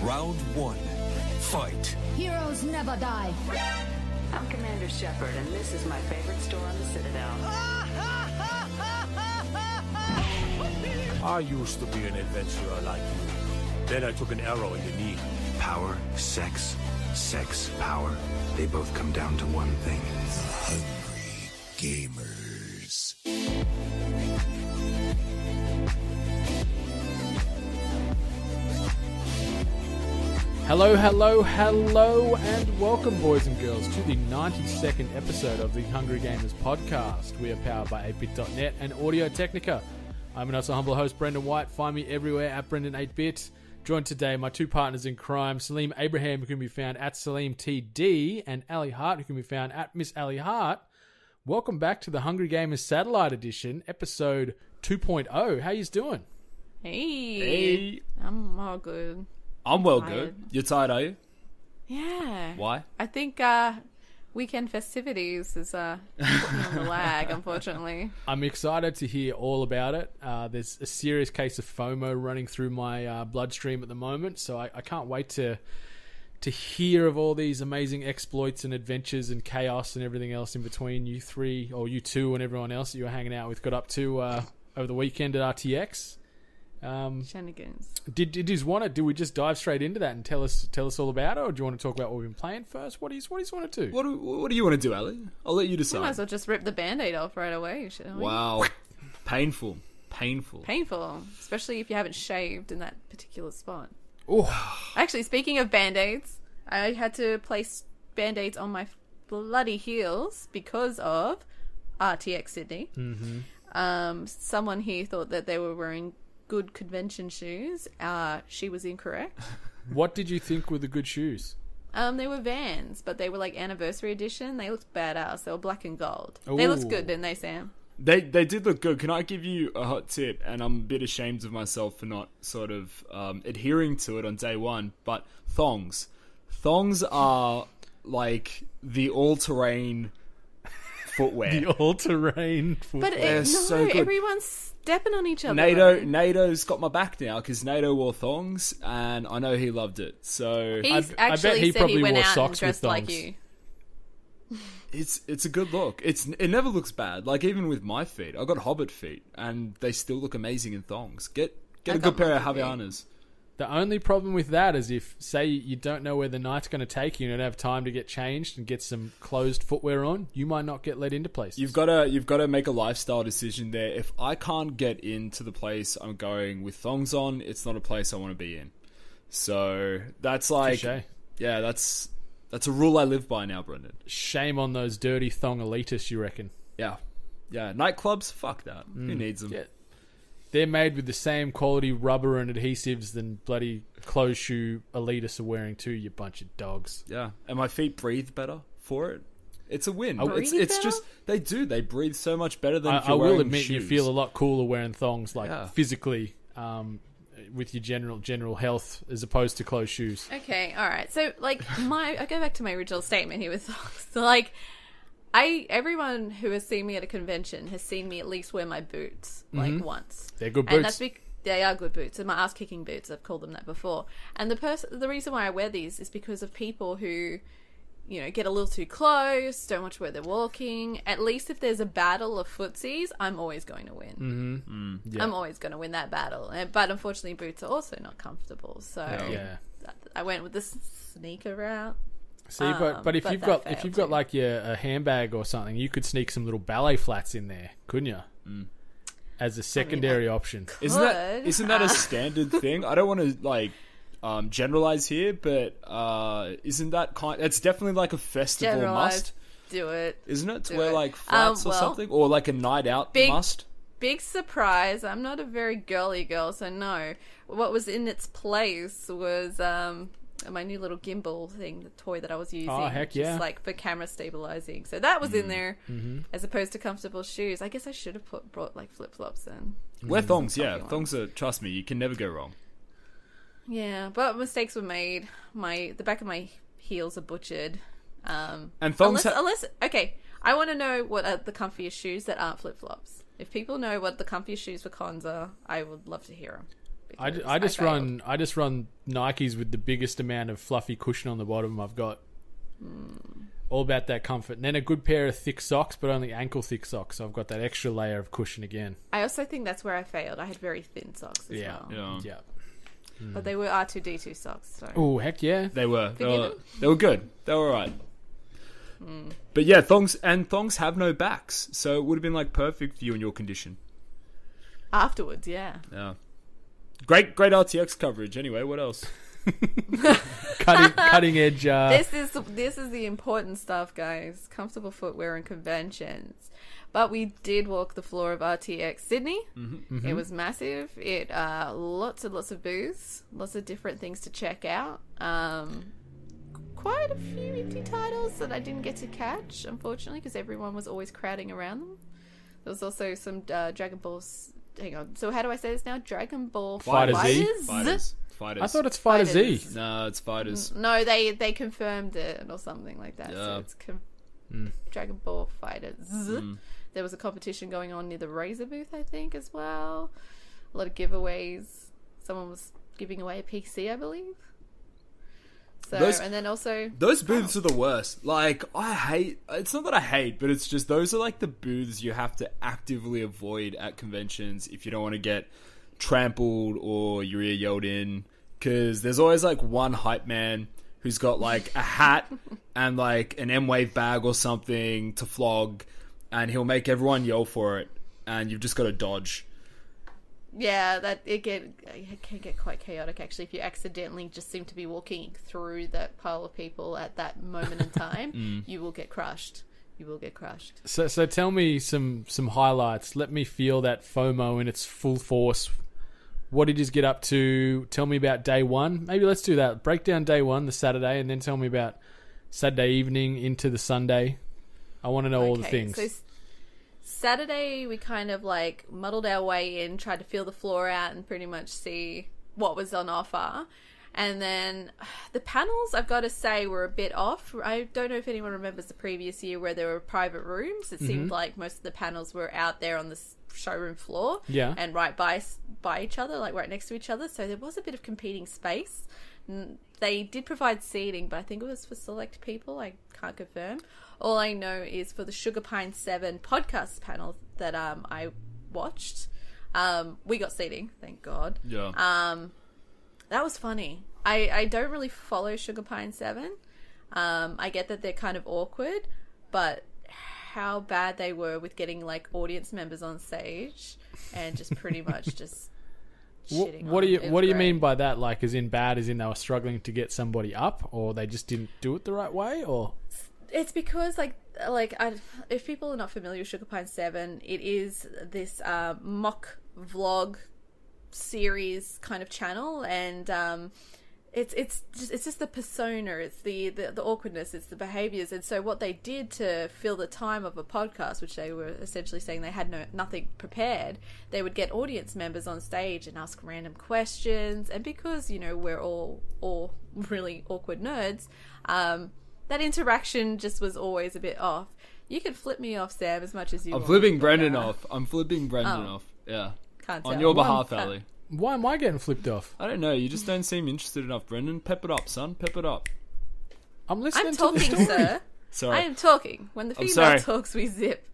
Round one. Fight. Heroes never die. I'm Commander Shepard, and this is my favorite store on the Citadel. I used to be an adventurer like you. Then I took an arrow in the knee. Power, sex, power. They both come down to one thing. Hungry gamers. Hello, and welcome, boys and girls, to the 92nd episode of the Hungry Gamers podcast. We are powered by 8bit.net and Audio Technica. I'm an also humble host, Brendan White. Find me everywhere at Brendan8bit. Joined today, my two partners in crime, Saleem Abraham, who can be found at SaleemTD, and Ali Hart, who can be found at Miss Ali Hart. Welcome back to the Hungry Gamers Satellite Edition, episode 2.0. How yous doing? Hey. I'm all good. I'm well good. You're tired, are you? Yeah. Why? I think weekend festivities is putting me on the lag, unfortunately. I'm excited to hear all about it. There's a serious case of FOMO running through my bloodstream at the moment, so I can't wait to hear of all these amazing exploits and adventures and chaos and everything else in between you three, or you two and everyone else that you were hanging out with got up to over the weekend at RTX. Shenanigans. Did we just dive straight into that and tell us all about it, or do you want to talk about what we've been playing first? What do you want to do? What do you want to do, Ali? I'll let you We decide. might as well just rip the band-aid off right away, shouldn't we? Wow. Painful. Painful, especially if you haven't shaved in that particular spot. Oh, Actually, speaking of band-aids, I had to place band-aids on my bloody heels because of RTX Sydney. Mm-hmm. Someone here thought that they were wearing good convention shoes. She was incorrect. what did you think were the good shoes? They were Vans, but they were like anniversary edition. They looked badass. They were black and gold. Ooh. They looked good, didn't they, Sam? They did look good. Can I give you a hot tip? And I'm a bit ashamed of myself for not sort of adhering to it on day one, but thongs. Thongs are like the all-terrain footwear. The all-terrain footwear. But They're so good. Everyone's stepping on each other. NATO's got my back now because NATO wore thongs, and I know he loved it. So He's I bet actually he said probably he went wore out and socks with dressed like thongs. you. it's a good look. It never looks bad. Like even with my feet, I got hobbit feet, and they still look amazing in thongs. Get a good pair of Havaianas. The only problem with that is if, say, you don't know where the night's going to take you and don't have time to get changed and get some closed footwear on, you might not get let into places. You've got to make a lifestyle decision there. If I can't get into the place I'm going with thongs on, it's not a place I want to be in. So that's like, Touché. yeah, that's a rule I live by now, Brendan. Shame on those dirty thong elitists, you reckon? Yeah, nightclubs, fuck that. Who needs them? Yeah. They're made with the same quality rubber and adhesives than bloody closed shoe elitists are wearing too, you bunch of dogs. Yeah, and my feet breathe better for it. It's a win. Breathe It's better? just they breathe so much better than if I you're will wearing admit shoes. you feel a lot cooler wearing thongs, like Yeah. physically, with your general health as opposed to closed shoes. Okay, all right. So, like, I go back to my original statement here with thongs. So, like, everyone who has seen me at a convention has seen me at least wear my boots, like, once. They're good And boots. they are good boots. They're my ass-kicking boots. I've called them that before. And the reason why I wear these is because of people who, you know, get a little too close, don't watch where they're walking. At least if there's a battle of footsies, I'm always going to win. Yeah. I'm always going to win that battle. But unfortunately, boots are also not comfortable. So Yeah. I went with the sneaker route. See, but if but you've that got failed like a handbag or something, you could sneak some little ballet flats in there, couldn't you? As a secondary option. Isn't that a standard thing? I don't want to like generalize here, but isn't that it's definitely like a festival Generalized. must, Do it. isn't it? To Do wear it. like flats or Well, something, or like a night out must. Big surprise. I'm not a very girly girl, so no. What was in its place was my new little gimbal thing, the toy that I was using. Oh, heck yeah. Just like for camera stabilizing. So that was in there as opposed to comfortable shoes. I guess I should have brought like flip-flops then. Wear thongs, yeah. Comfy Thongs are, trust me, you can never go wrong. Yeah, but mistakes were made. The back of my heels are butchered. And thongs unless okay, I want to know what are the comfiest shoes that aren't flip-flops. If people know what the comfiest shoes for cons are, I would love to hear them. because I just failed. run Nikes with the biggest amount of fluffy cushion on the bottom I've got. All about that comfort. And then a good pair of thick socks, but only ankle thick socks. So I've got that extra layer of cushion again. I also think that's where I failed. I had very thin socks as well. Yeah. But they were R2D2 socks. So. Oh, heck yeah. They were. Forgiven? They were good. They were alright. But yeah, thongs have no backs, so it would have been like perfect for you in your condition. Afterwards, yeah. Yeah. Great RTX coverage. Anyway, what else? Cutting edge. This is the important stuff, guys. Comfortable footwear and conventions. But we did walk the floor of RTX Sydney. It was massive. It lots and lots of booths, lots of different things to check out. Quite a few indie titles that I didn't get to catch, unfortunately, because everyone was always crowding around them. There was also some Dragon Balls. Hang on. So how do I say this now? Dragon Ball Fighter Z? Fighters. I thought it's Fighter Z. No, it's Fighters. No, they confirmed it or something like that. Yeah. So it's Dragon Ball Fighters. There was a competition going on near the Razer booth, I think, as well. A lot of giveaways. Someone was giving away a PC, I believe. So, and then also... Those booths are the worst. Like, I hate... It's not that I hate, but it's just those are like the booths you have to actively avoid at conventions if you don't want to get trampled or your ear yelled in. Because there's always like one hype man who's got like a hat and like an M-Wave bag or something to flog, and he'll make everyone yell for it, and you've just got to dodge. Yeah, it can get quite chaotic, actually, if you accidentally just seem to be walking through that pile of people at that moment in time. You will get crushed. So tell me some highlights. Let me feel that FOMO in its full force. What did you get up to? Tell me about day one. Maybe let's do that. Break down day one, the Saturday, and then tell me about Saturday evening into the Sunday. I want to know all the things. So Saturday, we kind of like muddled our way in, tried to feel the floor out and pretty much see what was on offer. And then the panels, I've got to say, were a bit off. I don't know if anyone remembers the previous year where there were private rooms. It seemed like most of the panels were out there on the showroom floor. Yeah. And right by each other, like right next to each other. So there was a bit of competing space. They did provide seating, but I think it was for select people. I can't confirm. All I know is for the Sugar Pine 7 podcast panel that I watched, we got seating, thank God. Yeah. That was funny. I don't really follow Sugar Pine 7. I get that they're kind of awkward, but how bad they were with getting like audience members on stage and just pretty much just shitting What on them. do you mean by that? Like, as in bad, as in they were struggling to get somebody up, or they just didn't do it the right way, or? It's because, if people are not familiar with Sugar Pine 7, it is this mock vlog series kind of channel, and it's just the persona, it's the awkwardness, it's the behaviours, and so what they did to fill the time of a podcast, which they were essentially saying they had nothing prepared, they would get audience members on stage and ask random questions, and because we're all really awkward nerds, that interaction just was always a bit off. You could flip me off, Sam, as much as you want. I'm flipping Brendan off. Yeah. Can't tell. On your behalf, Ali. Why am I getting flipped off? I don't know. You just don't seem interested enough, Brendan. Pep it up, son. Pep it up. I'm listening I'm to talking, the story. sir. Sorry. I am talking. When the female sorry. talks, we zip.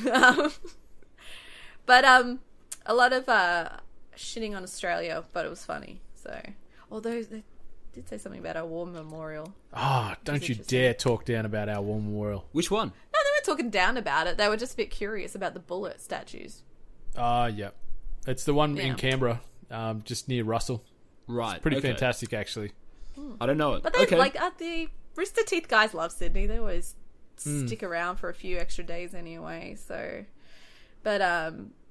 But a lot of shitting on Australia, but it was funny. So, although they did say something about our war memorial. Oh, don't you dare talk down about our war memorial. Which one? No, they weren't talking down about it. They were just a bit curious about the bullet statues. Yeah. It's the one Yeah. in Canberra, just near Russell. Right. It's pretty okay. fantastic, actually. I don't know it. But they okay. the Rooster Teeth guys love Sydney. They always stick around for a few extra days anyway. So, but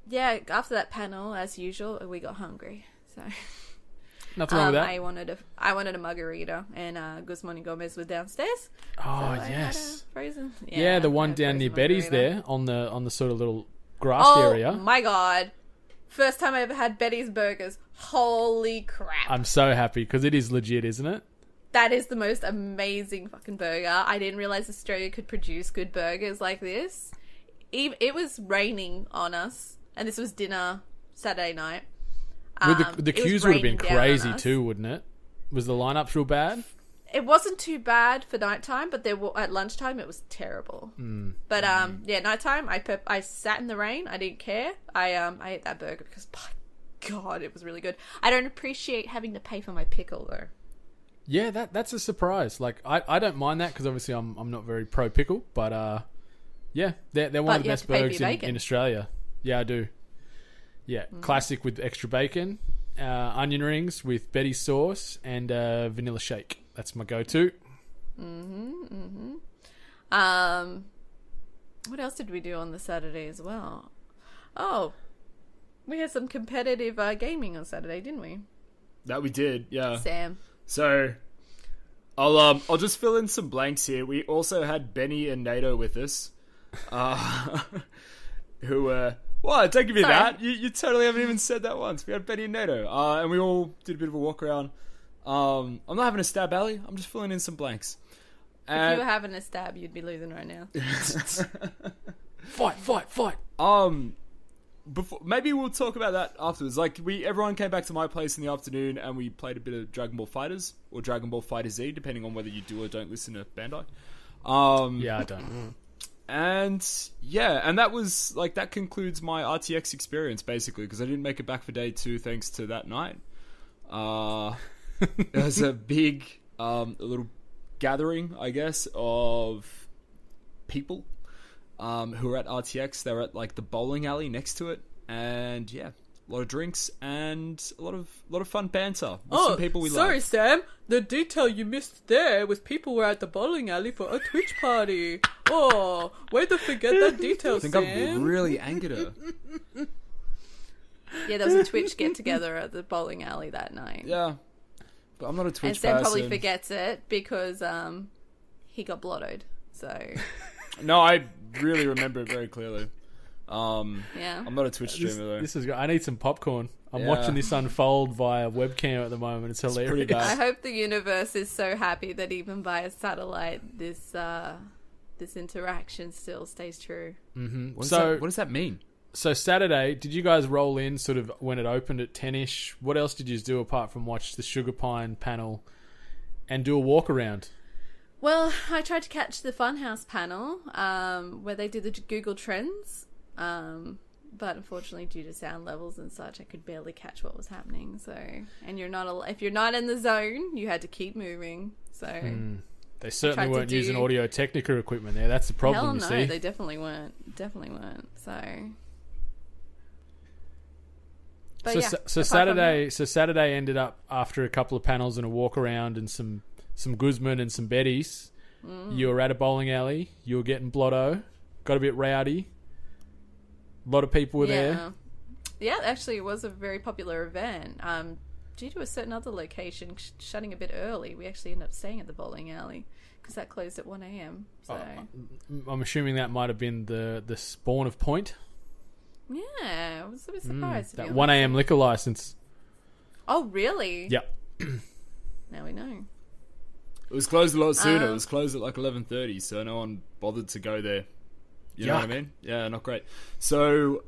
yeah, after that panel, as usual, we got hungry. So Nothing wrong with that. I wanted a margarita, and Guzman and Gomez were downstairs. Oh, so I had yes. a frozen. Yeah, the one I had a down near frozen Betty's margarita. there on the sort of little grassed area. Oh my god. First time I ever had Betty's burgers. Holy crap. I'm so happy because it is legit, isn't it? That is the most amazing fucking burger. I didn't realize Australia could produce good burgers like this. It was raining on us, and this was dinner Saturday night. The It was queues would have been raining down on crazy us. too, wouldn't it? Was the lineups real bad? It wasn't too bad for nighttime, but at lunchtime it was terrible. But yeah, nighttime I sat in the rain. I didn't care. I ate that burger because, by God, it was really good. I don't appreciate having to pay for my pickle though. Yeah, that's a surprise. Like I don't mind that because obviously I'm not very pro pickle, but yeah, they're one of the best burgers in Australia. Yeah, I do. Yeah, classic with extra bacon, onion rings with Betty sauce, and vanilla shake. That's my go-to. What else did we do on the Saturday as well? Oh, we had some competitive gaming on Saturday, didn't we? That we did, yeah. Sam. So, I'll just fill in some blanks here. We also had Benny and NATO with us, who were... What? Don't give me that. You totally haven't even said that once. We had Benny and NATO, and we all did a bit of a walk around. I'm not having a stab, Ali. I'm just filling in some blanks. If you were having a stab, you'd be losing right now. Fight! Maybe we'll talk about that afterwards. Like, everyone came back to my place in the afternoon, and we played a bit of Dragon Ball FighterZ or Dragon Ball FighterZ, depending on whether you do or don't listen to Bandai. Yeah, I don't. And yeah, and that was like that concludes my RTX experience basically because I didn't make it back for day 2 thanks to that night. It was a big, a little gathering, I guess, of people who were at RTX. They were at like the bowling alley next to it, and yeah, a lot of drinks and a lot of fun banter with some people we sorry, love. Sam. The detail you missed there was people were at the bowling alley for a Twitch party. Oh, way to forget that detail, I think Sam. I've really angered her. Yeah, there was a Twitch get-together at the bowling alley that night. Yeah, but I'm not a Twitch and Sam person. probably forgets it because he got blottoed. So No, I really remember it very clearly. yeah, I'm not a Twitch streamer though. This is. I need some popcorn. I'm Yeah. watching this unfold via webcam at the moment. It's hilarious. pretty bad. I hope the universe is so happy that even via satellite, this interaction still stays true. What So- does that mean? So Saturday, did you guys roll in sort of when it opened at 10ish? What else did you do apart from watch the Sugar Pine panel and do a walk around? Well, I tried to catch the Funhouse panel where they did the Google Trends, but unfortunately, due to sound levels and such, I could barely catch what was happening. So, and if you're not in the zone, you had to keep moving. So They certainly tried to weren't using do- Audio Technica equipment there. That's the problem, hell you no, see. they definitely weren't. So, but yeah. So Saturday ended up after a couple of panels and a walk around and some Guzman and some Betties. You were at a bowling alley. You were getting blotto. Got a bit rowdy. A lot of people were there. Yeah, actually, it was a very popular event. Due to a certain other location shutting a bit early, we actually ended up staying at the bowling alley because that closed at 1 a.m. So I'm assuming that might have been the spawn of Point. yeah, I was a bit surprised. to be That honest. 1 a.m. liquor license. Oh, really? Yep. Now we know. It was closed a lot sooner. It was closed at like 11:30, so no one bothered to go there. You know what I Yuck. mean? Yeah, not great. So,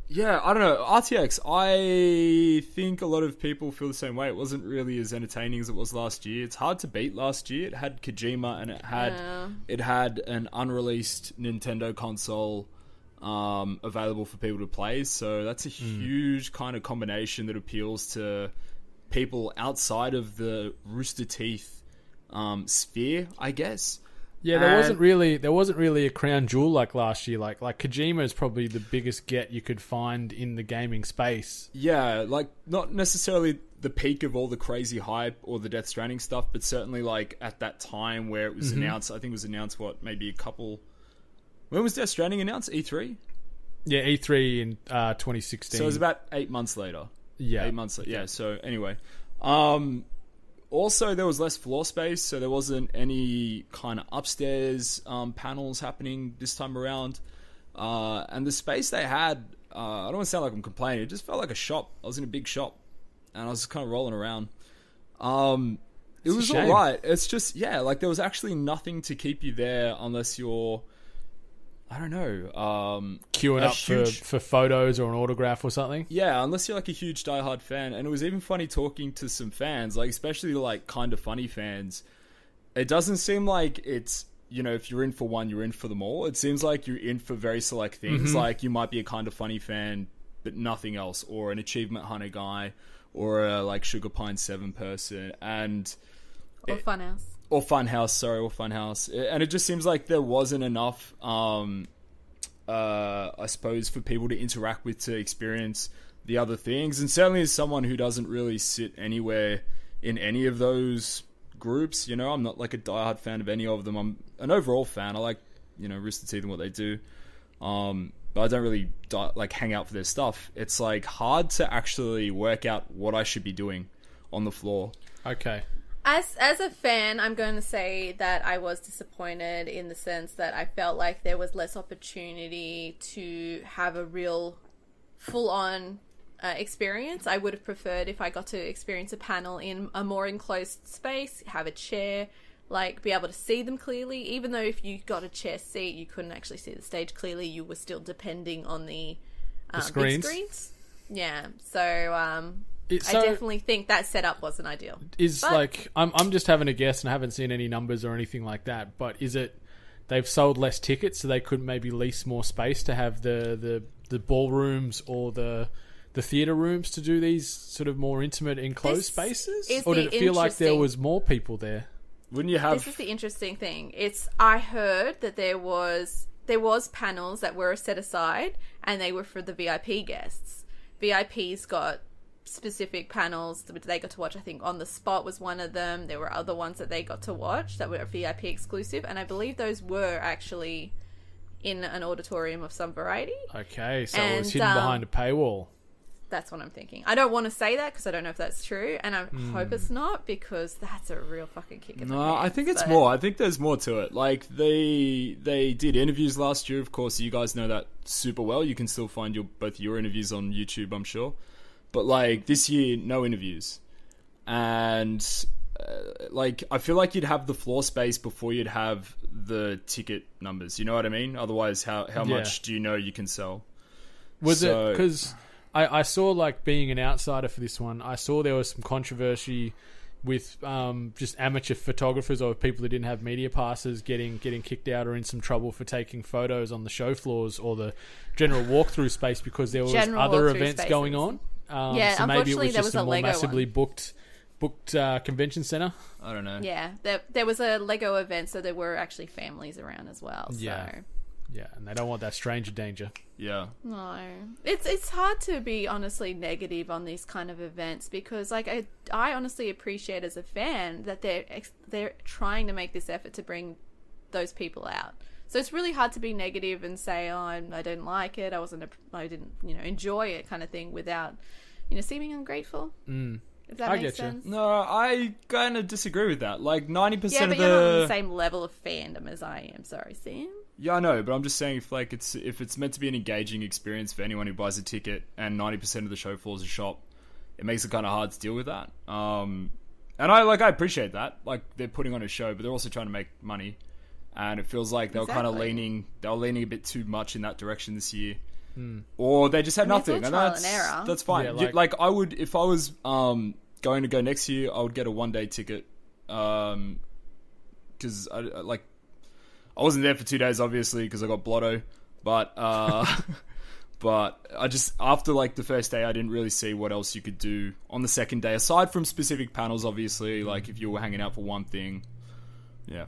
yeah, I don't know. RTX, I think a lot of people feel the same way. It wasn't really as entertaining as it was last year. It's hard to beat last year. It had Kojima and it had an unreleased Nintendo console available for people to play. So that's a huge kind of combination that appeals to people outside of the Rooster Teeth sphere, I guess. Yeah, there wasn't really a crown jewel like last year. Like Kojima is probably the biggest get you could find in the gaming space. Yeah, like not necessarily the peak of all the crazy hype or the Death Stranding stuff, but certainly like at that time where it was announced. I think it was announced maybe a couple. When was Death Stranding announced? E3. Yeah, E3 in 2016. So it was about 8 months later. Yeah. 8 months later. Yeah. So anyway, also, there was less floor space, so there wasn't any kind of upstairs panels happening this time around. And the space they had, I don't want to sound like I'm complaining, it just felt like a shop. I was in a big shop, and I was just kind of rolling around. It was shame. alright. It's just, yeah, like there was actually nothing to keep you there unless you're I don't know, Queuing a up huge- for photos or an autograph or something. Yeah, unless you're like a huge diehard fan. And it was even funny talking to some fans, like especially like kind of funny fans. It doesn't seem like it's, you know, if you're in for one, you're in for them all. It seems like you're in for very select things. Like you might be a kind of funny fan, but nothing else, or an Achievement Hunter guy, or a like Sugar Pine 7 person, and Or Funhouse. or Funhouse. And it just seems like there wasn't enough, I suppose, for people to interact with to experience the other things. And certainly as someone who doesn't really sit anywhere in any of those groups, you know, I'm not like a diehard fan of any of them. I'm an overall fan. I like, you know, Rooster Teeth and what they do. But I don't really like hang out for their stuff. It's like hard to actually work out what I should be doing on the floor. Okay. As a fan, I'm going to say that I was disappointed in the sense that I felt like there was less opportunity to have a real full-on experience. I would have preferred if I got to experience a panel in a more enclosed space, have a chair, like be able to see them clearly. Even though if you got a chair seat, you couldn't actually see the stage clearly. You were still depending on the screens. big screens. Yeah, so So- I definitely think that setup wasn't ideal. But, like I'm just having a guess and I haven't seen any numbers or anything like that, but is it they've sold less tickets so they could maybe lease more space to have the ballrooms or the theater rooms to do these sort of more intimate enclosed spaces? Or did it feel like there was more people there? Wouldn't you have... This is the interesting thing. I heard that there was panels that were set aside and they were for the VIP guests. VIPs got specific panels that they got to watch. I think On the Spot was one of them. There were other ones that they got to watch that were VIP exclusive, and I believe those were actually in an auditorium of some variety. Okay, so it was hidden behind a paywall. That's what I'm thinking. I don't want to say that because I don't know if that's true, and I hope it's not, because that's a real fucking kick in the pants. I think it's more. I think there's more to it. Like they did interviews last year. Of course, you guys know that super well. You can still find both your interviews on YouTube, I'm sure. But like this year, no interviews, and like I feel like you'd have the floor space before you'd have the ticket numbers. You know what I mean? Otherwise, how much do you know you can sell? Was it because I saw, like, being an outsider for this one, I saw there was some controversy with just amateur photographers or people that didn't have media passes getting kicked out or in some trouble for taking photos on the show floors or the general walkthrough space because there was other events going on. Yeah, so maybe it was there just was a a more Lego massively one. booked convention center. I don't know. Yeah, there was a Lego event, so there were actually families around as well. So. Yeah, and they don't want that stranger danger. Yeah. No, it's hard to be honestly negative on these kind of events because, like, I honestly appreciate as a fan that they're trying to make this effort to bring those people out. So it's really hard to be negative and say, "Oh, I didn't like it. I didn't, enjoy it," kind of thing, without, seeming ungrateful. If that makes sense. No, I kind of disagree with that. Like 90% Yeah, of but you're not on the same level of fandom as I am. Sorry, Sam. Yeah, I know, but I'm just saying if it's meant to be an engaging experience for anyone who buys a ticket and 90% of the show floor is a shop, it makes it kind of hard to deal with that. And I appreciate that. Like, they're putting on a show, but they're also trying to make money. And it feels like they were kind of leaning a bit too much in that direction this year. Or they just had nothing. It's all trial and error. That's fine. Yeah, I would, if I was going to go next year, I would get a one-day ticket. Because I wasn't there for 2 days, obviously, because I got blotto. But but I just, after like the first day, I didn't really see what else you could do on the second day, aside from specific panels, obviously. Like if you were hanging out for one thing, yeah.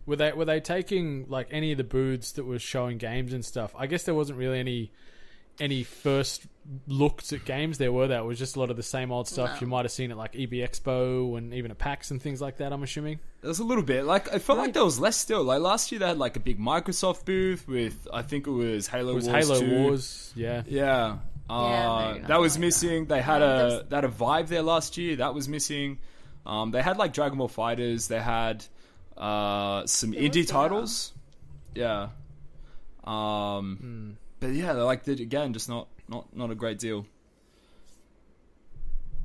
Were they taking like any of the booths that was showing games and stuff? I guess there wasn't really any first looks at games there, were there? It was just a lot of the same old stuff. No. You might have seen it like EB Expo and even at PAX and things like that, I'm assuming. There was a little bit. Like, I felt like there was less still. Like, last year they had like a big Microsoft booth with, I think it was Halo Wars 2. Halo Wars, yeah. Yeah. That was missing. They had a Vive there last year. That was missing. They had like Dragon Ball Fighters. They had some indie titles. Yeah. But yeah, like, again, just not a great deal.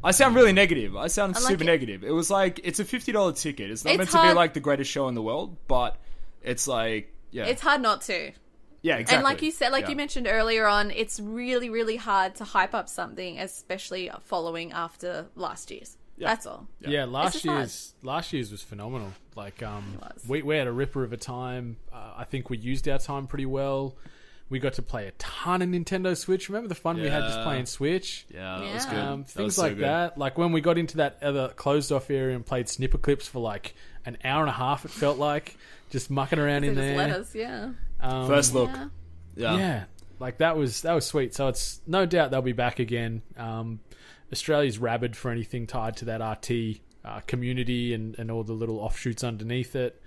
I sound really negative. I sound super negative. It was like, it's a $50 ticket. It's not meant to be like the greatest show in the world, but it's like, yeah. It's hard not to. Yeah, exactly. And like you said, Yeah. you mentioned earlier on, it's really, really hard to hype up something, especially following after last year's. Yeah. That's all. Yeah, It's just last year's was phenomenal. Like, was. we had a ripper of a time. I think we used our time pretty well. We got to play a ton of Nintendo Switch. Remember the fun we had just Yeah. playing Switch? Yeah, that was Yeah. good. That Things was so like good. that. Like when we got into that other closed off area and played snipper clips for like an hour and a half, it felt like just mucking around They in just there. let us, yeah. First look. Yeah. Yeah. Like that was sweet. So it's no doubt they'll be back again. Australia's rabid for anything tied to that RT community and all the little offshoots underneath it.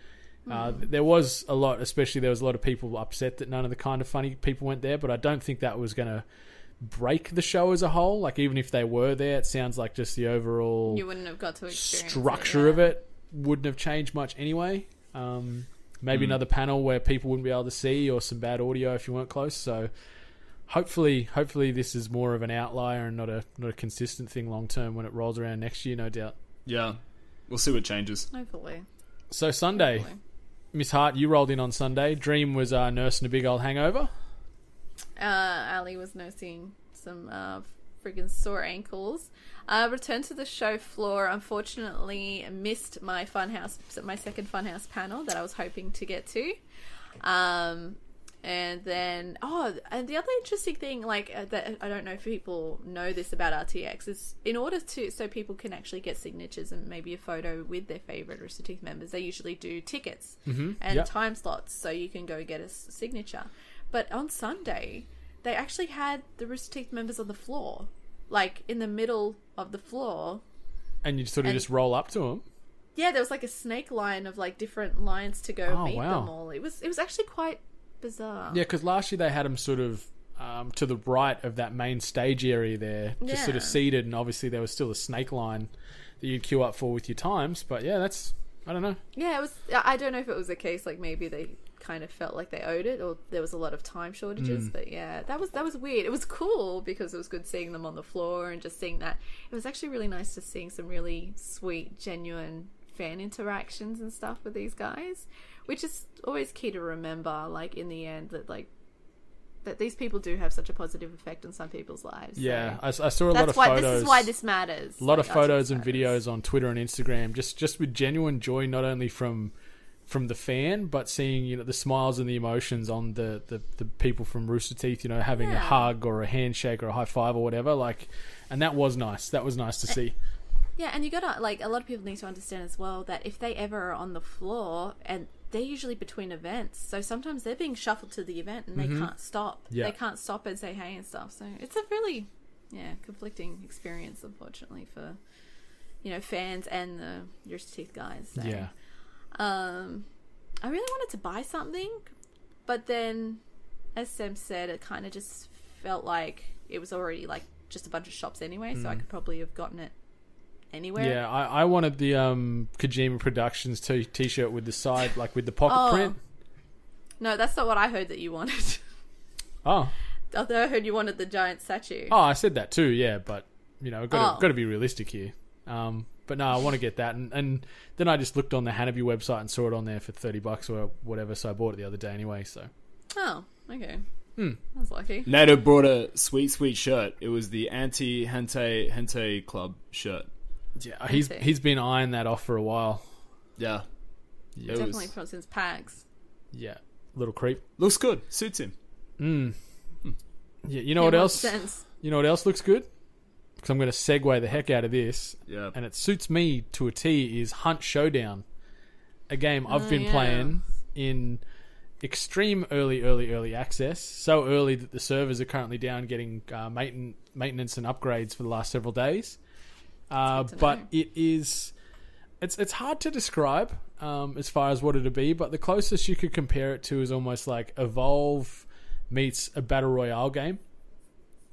There was a lot, especially there was a lot of people upset that none of the kind of funny people went there, but I don't think that was going to break the show as a whole. Like even if they were there, it sounds like just the overall You wouldn't have got to experience structure it, of it wouldn't have changed much anyway. Maybe another panel where people wouldn't be able to see, or some bad audio if you weren't close. So hopefully this is more of an outlier and not a consistent thing long term when it rolls around next year, no doubt. Yeah. We'll see what changes. Hopefully. So Sunday, Hopefully. Miss Hart, you rolled in on Sunday. Dream was nursing a big old hangover. Ali was nursing some friggin' sore ankles. Returned to the show floor. Unfortunately, missed my second Funhouse panel that I was hoping to get to. And then, and the other interesting thing, that I don't know if people know this about RTX, is in order so people can actually get signatures and maybe a photo with their favorite Rooster Teeth members, they usually do tickets and time slots so you can go get a signature. But on Sunday, they actually had the Rooster Teeth members on the floor, like in the middle of the floor. And you sort of just roll up to them. Yeah, there was like a snake line of like different lines to go meet wow. them all. It was actually quite bizarre. Yeah, because last year they had them sort of to the right of that main stage area there, just sort of Yeah. seated, and obviously there was still a snake line that you'd queue up for with your times. But yeah, I don't know. Yeah, it was. I don't know if it was a case like maybe they kind of felt like they owed it, or there was a lot of time shortages. But yeah, that was weird. It was cool because it was good seeing them on the floor and just seeing that. It was actually really nice to seeing some really sweet, genuine fan interactions and stuff with these guys, which is always key to remember. Like in the end, that these people do have such a positive effect on some people's lives. Yeah, so I saw a lot of photos. This is why this matters. A lot of Like, photos RTX and matters. videos on Twitter and Instagram, just with genuine joy, not only from the fan, but seeing the smiles and the emotions on the people from Rooster Teeth, having a hug or a handshake or a high five or whatever. Like, and that was nice. That was nice to see. Yeah, and you gotta, a lot of people need to understand as well that if they ever are on the floor, and they're usually between events, so sometimes they're being shuffled to the event and they can't stop. Yeah. They can't stop and say hey and stuff. So it's a really, conflicting experience, unfortunately, for, fans and the Rooster Teeth guys. So, Yeah. I really wanted to buy something, but then, as Sam said, it kind of just felt like it was already, just a bunch of shops anyway, so I could probably have gotten it anywhere. Yeah, I wanted the Kojima Productions t-shirt with the side, with the pocket print. No, that's not what I heard that you wanted. Oh, Although I heard you wanted the giant statue. I said that too. Yeah, but got to be realistic here. But no, I want to get that, and then I just looked on the Hanabi website and saw it on there for $30 or whatever. So I bought it the other day anyway. So Oh, okay. I was lucky. Nato brought a sweet shirt. It was the anti-hentai club shirt. yeah, he's been eyeing that off for a while. Yeah. It Definitely was, since PAX. Yeah, little creep. looks good. Suits him. Yeah, you know what else? Sense. You know what else looks good? Because I'm going to segue the heck out of this. Yeah. And it suits me to a T. Is Hunt Showdown, a game I've been playing in extreme early access. So early that the servers are currently down, getting maintenance and upgrades for the last several days. But know. it's hard to describe as far as what it'll be. But the closest you could compare it to is almost like Evolve meets a battle royale game.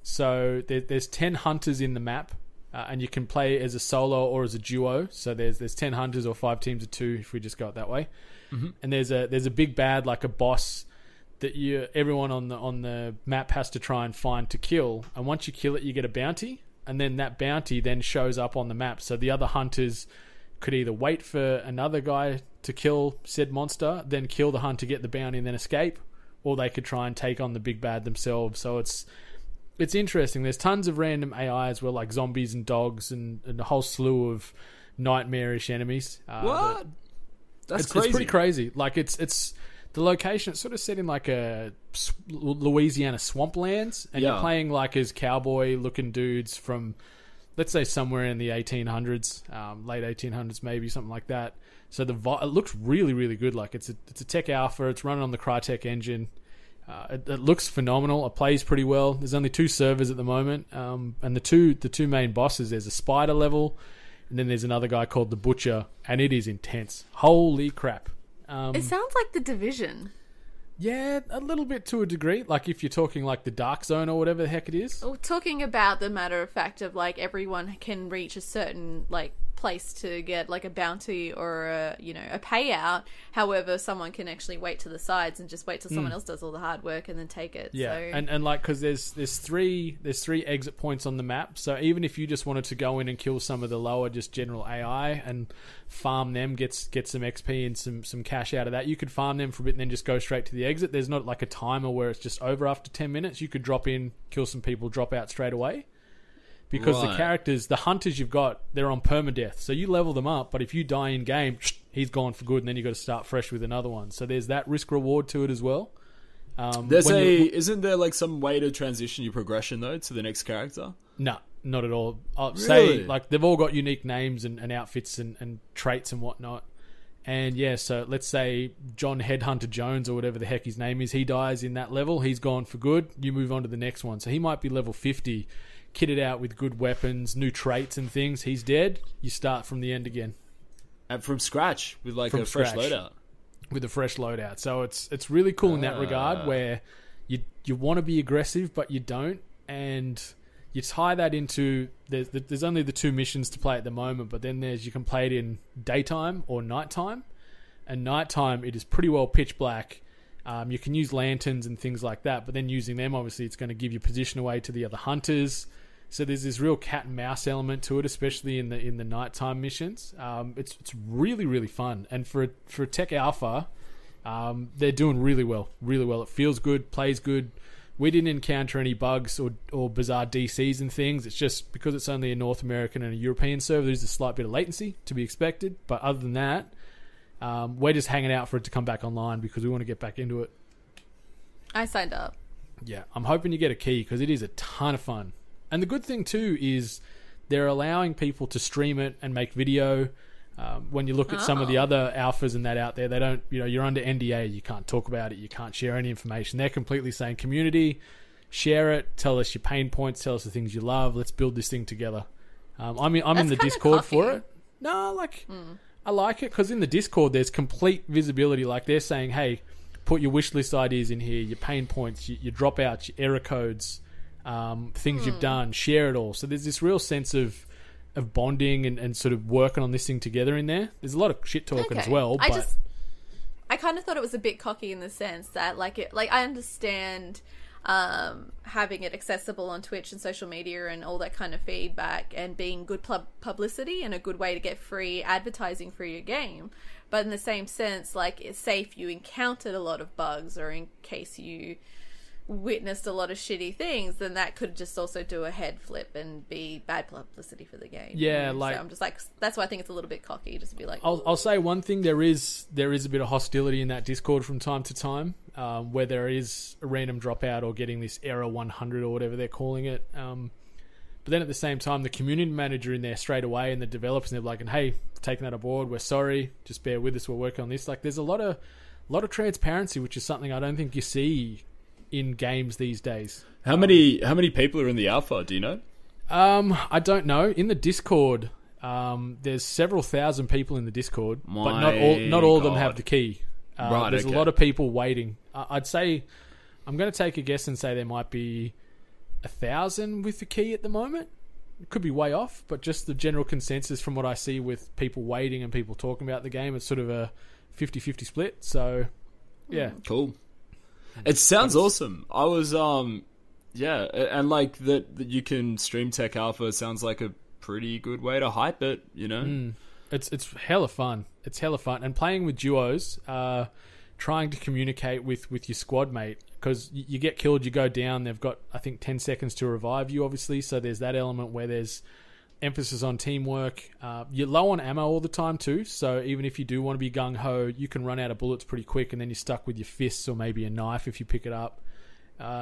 So there's 10 hunters in the map, and you can play as a solo or as a duo. So there's 10 hunters or 5 teams of 2 if we just go it that way. Mm-hmm. And there's a big bad, like a boss that everyone on the map has to try and find to kill. And once you kill it, you get a bounty, and then that bounty then shows up on the map. So the other hunters could either wait for another guy to kill said monster, then kill the hunter, get the bounty, and then escape. or they could try and take on the big bad themselves. So it's interesting. There's tons of random AI as well, like zombies and dogs and a whole slew of nightmarish enemies. What? That's crazy. It's pretty crazy. Like it's the location. It's sort of set in like a Louisiana swamplands, and you're playing like as cowboy-looking dudes from, let's say, somewhere in the 1800s, late 1800s, maybe something like that. So it looks really, really good. Like it's a tech alpha. It's running on the Crytek engine. It looks phenomenal. It plays pretty well. There's only 2 servers at the moment, and the two main bosses. There's a spider level, and then there's another guy called the Butcher, and it is intense. Holy crap! It sounds like The Division. Yeah, a little bit to a degree. Like if you're talking like the Dark Zone or whatever the heck it is. Or talking about the matter of fact of like everyone can reach a certain like place to get like a bounty or a payout. However, someone can actually wait to the sides and just wait till someone else does all the hard work and then take it. Yeah, so. and like because there's three exit points on the map. So even if you just wanted to go in and kill some of the lower just general AI and farm them, get some XP and some cash out of that, you could farm them for a bit and then just go straight to the exit. There's not like a timer where it's just over after 10 minutes. You could drop in, kill some people, drop out straight away. Because the characters, the hunters you've got, they're on permadeath. So you level them up, but if you die in game, he's gone for good, and then you've got to start fresh with another one. So there's that risk reward to it as well. Isn't there like some way to transition your progression though to the next character? No, not at all. I'll Really? say like they've all got unique names and outfits and traits and whatnot. And yeah, so let's say John Headhunter Jones or whatever the heck his name is, he dies in that level, he's gone for good. You move on to the next one. So he might be level 50. Kitted out with good weapons, new traits and things. He's dead. You start from the end again, And from scratch with like a fresh loadout. With a fresh loadout. So it's really cool in that regard, where you want to be aggressive but you don't, and you tie that into there's only the 2 missions to play at the moment, but then you can play it in daytime or nighttime. And nighttime it is pretty well pitch black. You can use lanterns and things like that, but then using them, obviously, it's going to give you position away to the other hunters. So there's this real cat and mouse element to it, especially in the nighttime missions. It's really, really fun, and for a tech alpha, they're doing really well, really well. It feels good, plays good. We didn't encounter any bugs or bizarre DCs and things. It's just because it's only a North American and a European server, there's a slight bit of latency to be expected. But other than that, we're just hanging out for it to come back online because we want to get back into it. I signed up. Yeah, I'm hoping you get a key because it is a ton of fun. And the good thing too is they're allowing people to stream it and make video. When you look at some of the other alphas and that out there, they don't, you're under NDA, you can't talk about it, you can't share any information. They're completely saying, community, share it, tell us your pain points, tell us the things you love, let's build this thing together. I'm in the Discord for it. No, I like it because in the Discord there's complete visibility. Like they're saying, hey, put your wish list ideas in here, your pain points, your dropouts, your error codes, things you've done, share it all. So there's this real sense of bonding and sort of working on this thing together in there. There's a lot of shit talking as well. I kind of thought it was a bit cocky in the sense that I understand having it accessible on Twitch and social media and all that kind of feedback and being good publicity and a good way to get free advertising for your game. But in the same sense, say if you encountered a lot of bugs or in case you witnessed a lot of shitty things, then that could just also do a head flip and be bad publicity for the game. Yeah, so I'm just that's why I think it's a little bit cocky, just to be like. I'll say one thing: there is a bit of hostility in that Discord from time to time, where there is a random dropout or getting this error 100 or whatever they're calling it. But then at the same time, the community manager in there straight away and the developers, and they're like, and hey, taking that aboard, we're sorry, just bear with us, we're working on this. Like, there's a lot of transparency, which is something I don't think you see in games these days. How many people are in the alpha? Do you know? I don't know. In the Discord, there's several thousand people in the Discord, but not all of them have the key. There's a lot of people waiting. I'd say, I'm going to take a guess and say there might be 1,000 with the key at the moment. It could be way off, but just the general consensus from what I see with people waiting and people talking about the game, it's sort of a 50-50 split. So, yeah. Cool. It sounds awesome. I was, yeah, and like that you can stream Tech Alpha sounds like a pretty good way to hype it, you know? It's hella fun. It's hella fun. And playing with duos, trying to communicate with your squad mate, because you get killed, you go down, they've got, I think, 10 seconds to revive you, obviously, so there's that element where there's emphasis on teamwork. You're low on ammo all the time too, so even if you do want to be gung-ho, you can run out of bullets pretty quick, and then you're stuck with your fists or maybe a knife if you pick it up.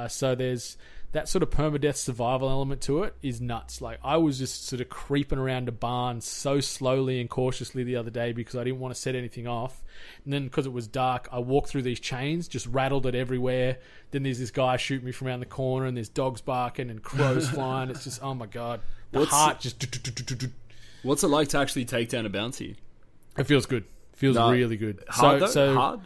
So there's that sort of permadeath survival element to it is nuts. Like, I was just sort of creeping around a barn so slowly and cautiously the other day because I didn't want to set anything off. And then because it was dark, I walked through these chains, just rattled it everywhere. Then there's this guy shooting me from around the corner, and there's dogs barking and crows flying. It's just, oh my God. The heart just... What's it like to actually take down a bounty? It feels good. It feels really good. Hard, hard?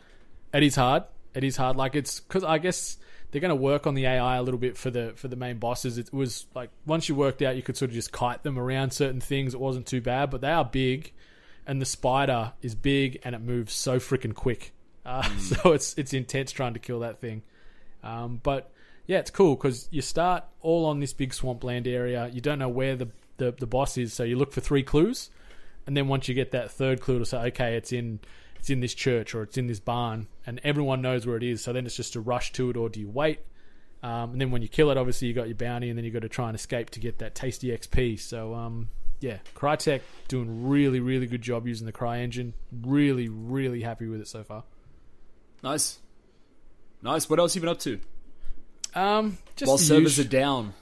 It is hard. It is hard. Like, it's... Because I guess... They're going to work on the AI a little bit for the main bosses. It was like, once you worked out you could sort of just kite them around certain things, it wasn't too bad, but they are big, and the spider is big, and it moves so freaking quick. So it's intense trying to kill that thing. But yeah, it's cool because you start all on this big swampland area. You don't know where the boss is, so you look for 3 clues, and then once you get that third clue to say, okay, it's in this church or it's in this barn, and everyone knows where it is, so then it's just to rush to it, or do you wait? And then when you kill it, obviously you got your bounty, and then you got to try and escape to get that tasty XP. So yeah, Crytek doing really, really good job using the Cry engine. Really, really happy with it so far. Nice. What else have you been up to? Just while servers are down.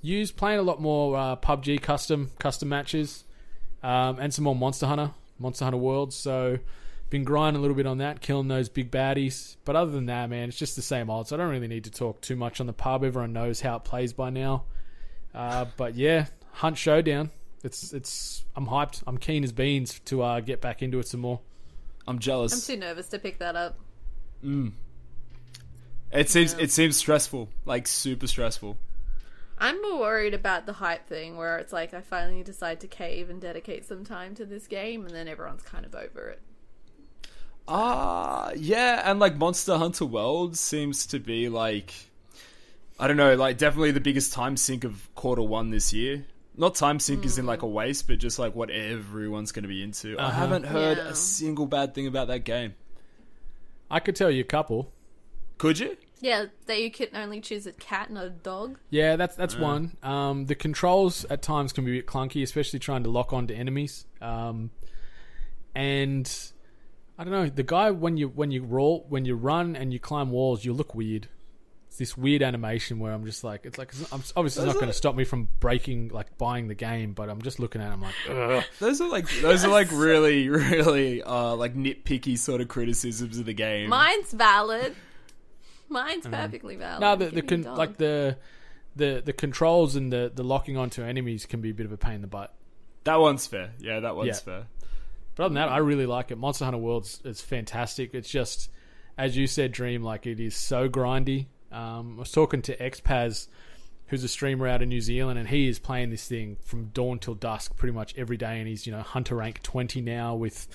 Playing a lot more PUBG custom matches, and some more Monster Hunter Worlds. So been grinding a little bit on that, killing those big baddies. But other than that, man, it's just the same old. So I don't really need to talk too much on the pub. Everyone knows how it plays by now. But yeah, Hunt Showdown. I'm hyped. I'm keen as beans to get back into it some more. I'm jealous. I'm too nervous to pick that up. It seems stressful, like super stressful. I'm more worried about the hype thing, where it's like I finally decide to cave and dedicate some time to this game, and then everyone's kind of over it. Yeah, and like Monster Hunter World seems to be like, I don't know, like definitely the biggest time sink of Q1 this year. Not time sink as in like a waste, but just like what everyone's going to be into. I haven't heard a single bad thing about that game. I could tell you a couple. Could you? Yeah, that you can only choose a cat, not a dog. Yeah, that's one. The controls at times can be a bit clunky, especially trying to lock onto enemies. And I don't know, the guy when you run and you climb walls, you look weird. It's this weird animation where I'm just like, it's obviously it's not going to stop me from buying the game, but I'm just looking at it, I'm like, ugh. Those are like really, really like nitpicky sort of criticisms of the game. Mine's valid. Mine's perfectly valid. No, the controls and the locking onto enemies can be a bit of a pain in the butt. That one's fair. Yeah, that one's fair. But other than that, I really like it. Monster Hunter World's is fantastic. It's just, as you said, Dream, like it is so grindy. I was talking to XPaz, who's a streamer out in New Zealand, and he is playing this thing from dawn till dusk pretty much every day, and he's, Hunter rank 20 now with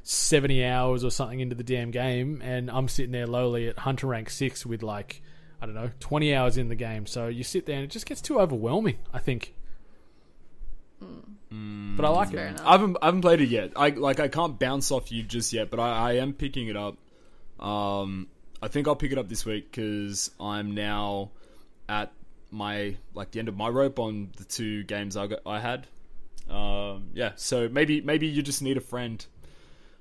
70 hours or something into the damn game, and I'm sitting there lowly at Hunter rank 6 with 20 hours in the game. So you sit there and it just gets too overwhelming, I think. But I like it. I haven't played it yet. I can't bounce off you just yet, but I am picking it up. I think I'll pick it up this week because I'm now at the end of my rope on the 2 games I had. Yeah, so maybe you just need a friend,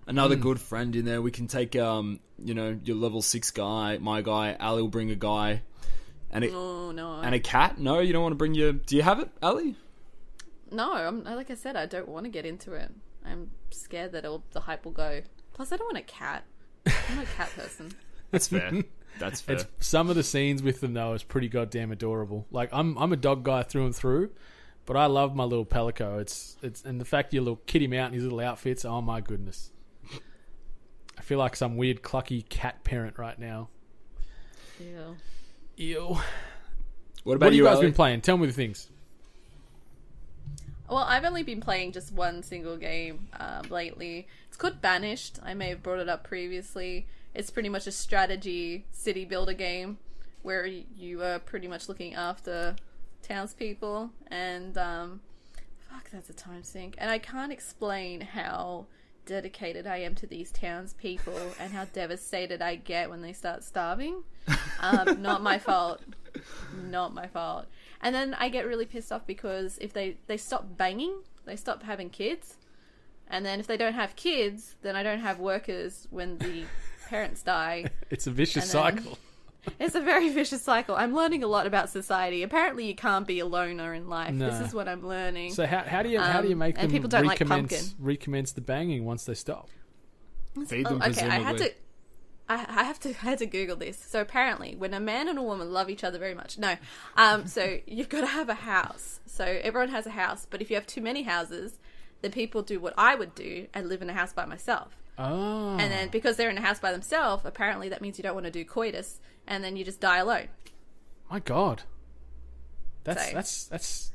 another good friend in there. We can take your level 6 guy, my guy. Ali will bring a guy, and and a cat. No, you don't want to bring your. Do you have it, Ali? No, like I said, I don't want to get into it. I'm scared that the hype will go. Plus, I don't want a cat. I'm not a cat person. That's fair. That's fair. Some of the scenes with them though is pretty goddamn adorable. Like I'm a dog guy through and through, but I love my little Pelico. It's and the fact you little kitty him out in his little outfits. Oh my goodness. I feel like some weird clucky cat parent right now. Ew. What have you guys Ali? been playing? Tell me the things. Well, I've only been playing just one single game lately. It's called Banished. I may have brought it up previously. It's pretty much a strategy city builder game where you are pretty much looking after townspeople. And, that's a time sink. And I can't explain how dedicated I am to these townspeople and how devastated I get when they start starving. Not my fault. Not my fault. And then I get really pissed off because if they stop banging, they stop having kids. And then if they don't have kids, then I don't have workers when the parents die. It's a vicious cycle. It's a very vicious cycle. I'm learning a lot about society. Apparently, you can't be a loner in life. No. This is what I'm learning. So how do you make them people don't like pumpkin. recommence the banging once they stop? Feed them, okay, presumably. I had to Google this. So apparently, when a man and a woman love each other very much, so you've got to have a house. So everyone has a house, but if you have too many houses, then people do what I would do and live in a house by myself. Oh. And then because they're in a house by themselves, apparently that means you don't want to do coitus, and then you just die alone. My God, that's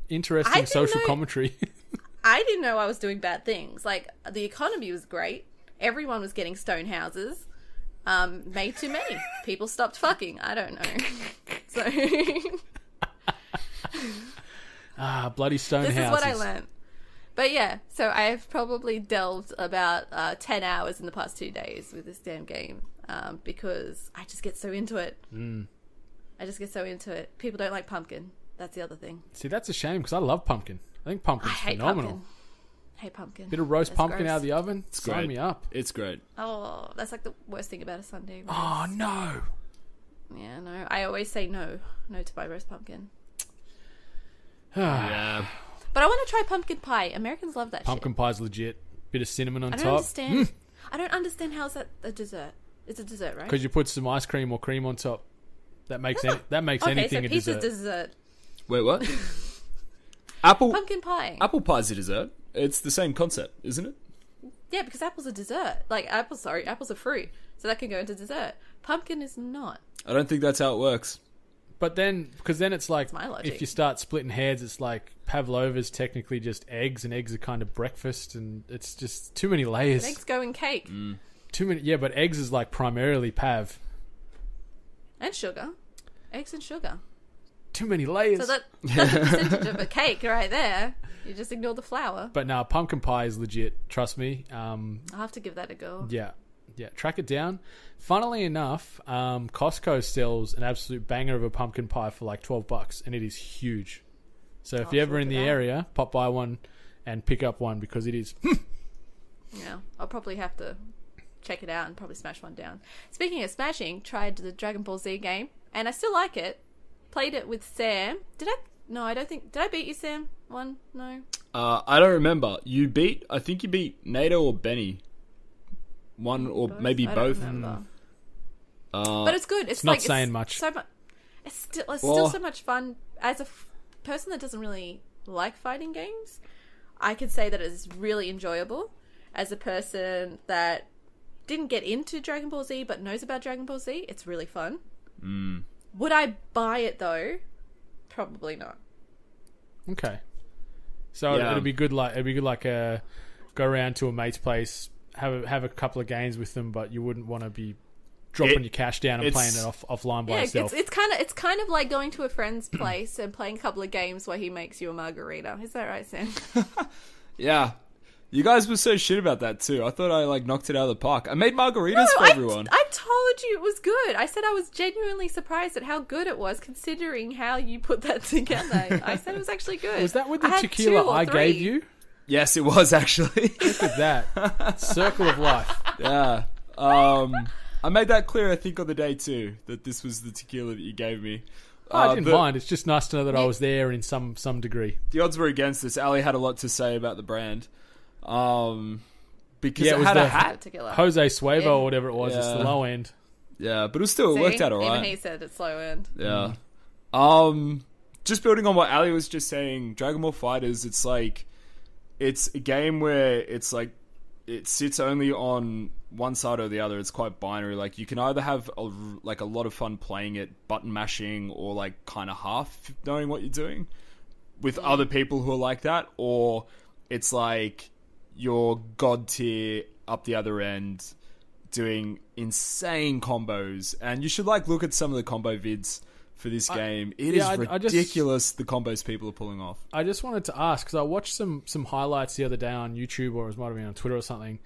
interesting social commentary. I didn't know I was doing bad things. Like, the economy was great. Everyone was getting stone houses. Made too many. People stopped fucking. I don't know. So bloody stone houses. This is what I learned. But yeah, so I've probably delved about 10 hours in the past 2 days with this damn game because I just get so into it. I just get so into it. People don't like pumpkin. That's the other thing. See, that's a shame because I love pumpkin. I think pumpkin's phenomenal. Pumpkin. I hate pumpkin. Bit of roast pumpkin gross. out of the oven. Sign great. me up. It's great. Oh, that's like the worst thing about a Sunday. Roast. Oh, no. Yeah, no. I always say no. No to buy roast pumpkin. Yeah. But I want to try pumpkin pie. Americans love that Pumpkin shit. pie's legit. Bit of cinnamon on I top. don't understand. I don't understand how is that a dessert. It's a dessert, right? Because you put some ice cream or cream on top. That makes okay, anything so a pizza's dessert. dessert. Wait, what? Apple Pumpkin pie. Apple pie's a dessert. It's the same concept, isn't it? Yeah, because apple's a dessert. Like, apple's a fruit. So that can go into dessert. Pumpkin is not. I don't think that's how it works. But then, because then it's like, my logic. if you start splitting hairs, it's like pavlova's technically just eggs, and eggs are kind of breakfast, and it's just too many layers. But eggs go in cake. Too many, yeah, but eggs is like primarily pav. And sugar. Eggs and sugar. Too many layers. So that's a percentage of a cake right there. You just ignore the flour. But no, pumpkin pie is legit. Trust me. I'll have to give that a go. Yeah. Track it down. Funnily enough, Costco sells an absolute banger of a pumpkin pie for like $12, and it is huge. So if you're ever in the area, pop by one and pick up one because it is. Yeah, I'll probably have to check it out and probably smash one down. Speaking of smashing, tried the Dragon Ball Z game, and I still like it. Played it with Sam. Did I beat you, Sam? One? No? I don't remember. I think you beat Nato or Benny. One or maybe both. But it's good. It's not like, saying much. So much. It's still so much fun. As a person that doesn't really like fighting games, I could say that it's really enjoyable. As a person that didn't get into Dragon Ball Z but knows about Dragon Ball Z, it's really fun. Would I buy it though? Probably not. Okay. So it'd be good. Go around to a mate's place, have a couple of games with them, but you wouldn't want to be dropping your cash down and playing it offline by yourself. It's kind of like going to a friend's place and playing a couple of games while he makes you a margarita. Is that right, Sam? Yeah. You guys were so shit about that too. I thought I knocked it out of the park. I made margaritas for everyone. I told you it was good. I said I was genuinely surprised at how good it was, considering how you put that together. I said it was actually good. Was that with the tequila I gave you? Yes, it was actually. Look at that. Circle of life. Yeah. I made that clear, I think, on the day too, that this was the tequila that you gave me. I didn't mind. It's just nice to know that I was there in some degree. The odds were against us. Ali had a lot to say about the brand. Because it was had the a hat. Jose Suevo or whatever it was. It's the low end. Yeah, but it worked out alright. Even he said it's low end. Yeah. Just building on what Ali was just saying, Dragon Ball FighterZ, it's a game where it's like it sits only on one side or the other. It's quite binary. Like, you can either have a lot of fun playing it, button mashing, or kind of half knowing what you're doing with other people who are like that, or it's like you're god tier up the other end doing insane combos. And you should look at some of the combo vids for this game. It is ridiculous the combos people are pulling off. I just wanted to ask, because I watched some highlights the other day on YouTube, or it might have been on Twitter or something,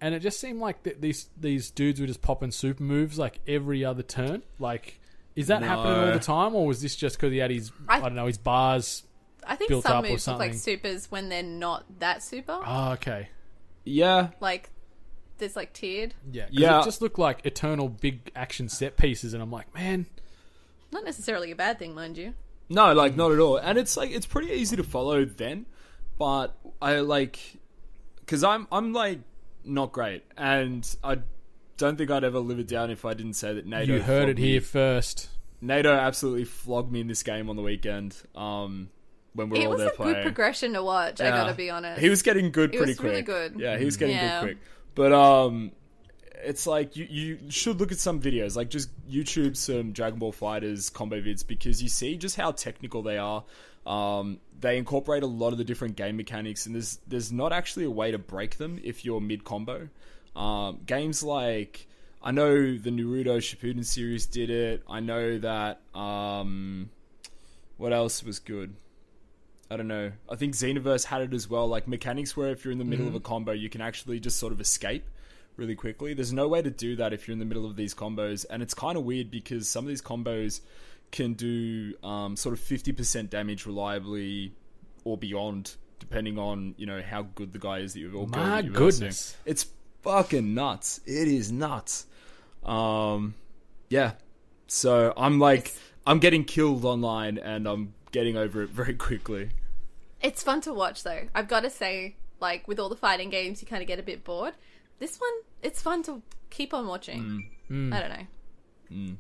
and it just seemed like these dudes were just popping super moves like every other turn. Like, is that happening all the time, or was this just because he had his, I don't know, his bars I think built some up or moves look something? like supers when they're not that super. Oh, okay. Yeah. Like, there's like tiered. Yeah. It just looked like eternal big action set pieces, and I'm like, man. Not necessarily a bad thing, mind you. No, like, not at all. And it's like, it's pretty easy to follow then, but I like, because I'm like not great, and I don't think I'd ever live it down if I didn't say that NATO. You heard it here first. NATO absolutely flogged me in this game on the weekend. When we were all there playing. It was a good progression to watch, I gotta be honest. He was getting good pretty quick. Really good. Yeah, he was getting good quick. But it's like you should look at some videos, like just YouTube some Dragon Ball Fighters combo vids, because you see just how technical they are. They incorporate a lot of the different game mechanics, and there's not actually a way to break them if you're mid combo. Games like, I know the Naruto Shippuden series did it. I know that what else was good? I don't know. I think Xenoverse had it as well. Like mechanics where if you're in the middle of a combo, you can actually just sort of escape really quickly. There's no way to do that if you're in the middle of these combos. And it's kind of weird because some of these combos can do sort of 50% damage reliably or beyond, depending on, you know, how good the guy is that you've all got. My goodness. It's fucking nuts. It is nuts. Yeah. So I'm getting killed online and I'm getting over it very quickly. It's fun to watch though. I've got to say, like with all the fighting games, you kind of get a bit bored. This one, it's fun to keep on watching. I don't know.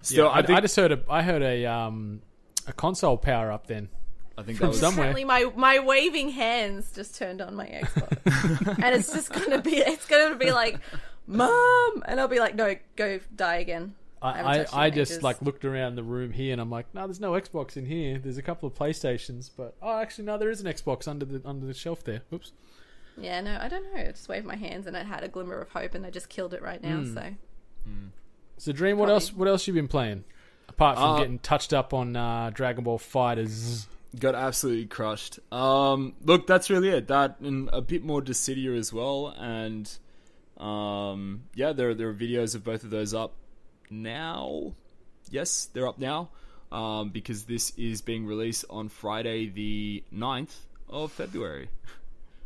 Still, Yeah, I just heard a console power up then. I think from that was somewhere. Apparently my waving hands just turned on my Xbox. And it's just gonna be like, Mom, and I'll be like, no, go die again. I just like looked around the room here and I'm like, no, there's no Xbox in here. There's a couple of PlayStations, but actually no, there is an Xbox under the shelf there. Oops. Yeah, no, I don't know. I just waved my hands and it had a glimmer of hope, and I just killed it right now. So Dream, what else you been playing apart from getting touched up on Dragon Ball Fighters? Got absolutely crushed. Look, that's really it. That and a bit more Dissidia as well, and yeah, there are videos of both of those up now. Yes, they're up now, because this is being released on Friday the 9th of February.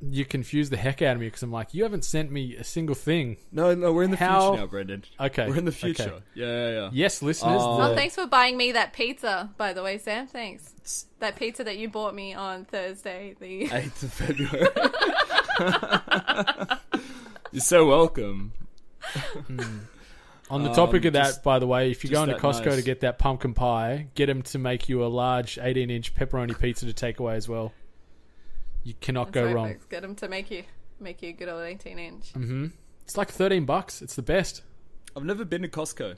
You confused the heck out of me because I'm like, you haven't sent me a single thing. No, we're in the future now, Brendan. Okay. We're in the future. Okay. Yeah. Yes, listeners. Thanks for buying me that pizza, by the way, Sam. Thanks. That pizza that you bought me on Thursday, the 8th of February. You're so welcome. On the topic of that, by the way, if you go into Costco to get that pumpkin pie, get them to make you a large 18-inch pepperoni pizza to take away as well. You cannot go wrong. Folks. Get them to make you a good old 18-inch. Mm-hmm. It's like $13. It's the best. I've never been to Costco.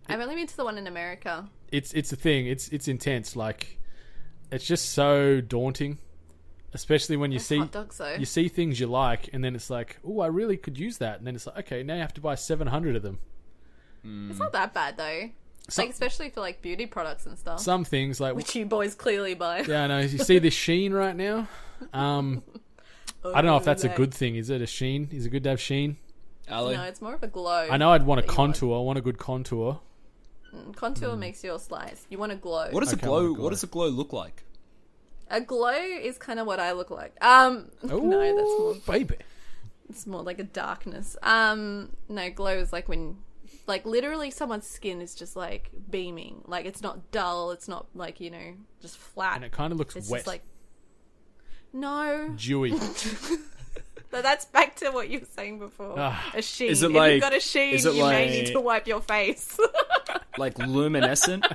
I've only been to the one in America. It's a thing. It's intense. Like, it's just so daunting, especially when you see hot dogs, though. You see things you like, and then it's like, oh, I really could use that, and then it's like, okay, now you have to buy 700 of them. It's not that bad though. Like, especially for like beauty products and stuff. Some things like which you boys clearly buy. Yeah, I know. You see this sheen right now. I don't know if that's a good thing. Is it a sheen? Is it good to have sheen? Ali? No, it's more of a glow. I know I'd want a contour. I want a good contour. Contour makes your slice. You want a glow. What does a glow? What does a glow look like? A glow is kind of what I look like. No, that's more baby. It's more like a darkness. No, glow is like when, like, literally someone's skin is just like beaming. Like, it's not dull. It's not like, you know, just flat. And it kind of looks it's wet. Just like, no. Dewy. So that's back to what you were saying before. A sheen. Is it if like, you've got a sheen, you may need to wipe your face. Like luminescent?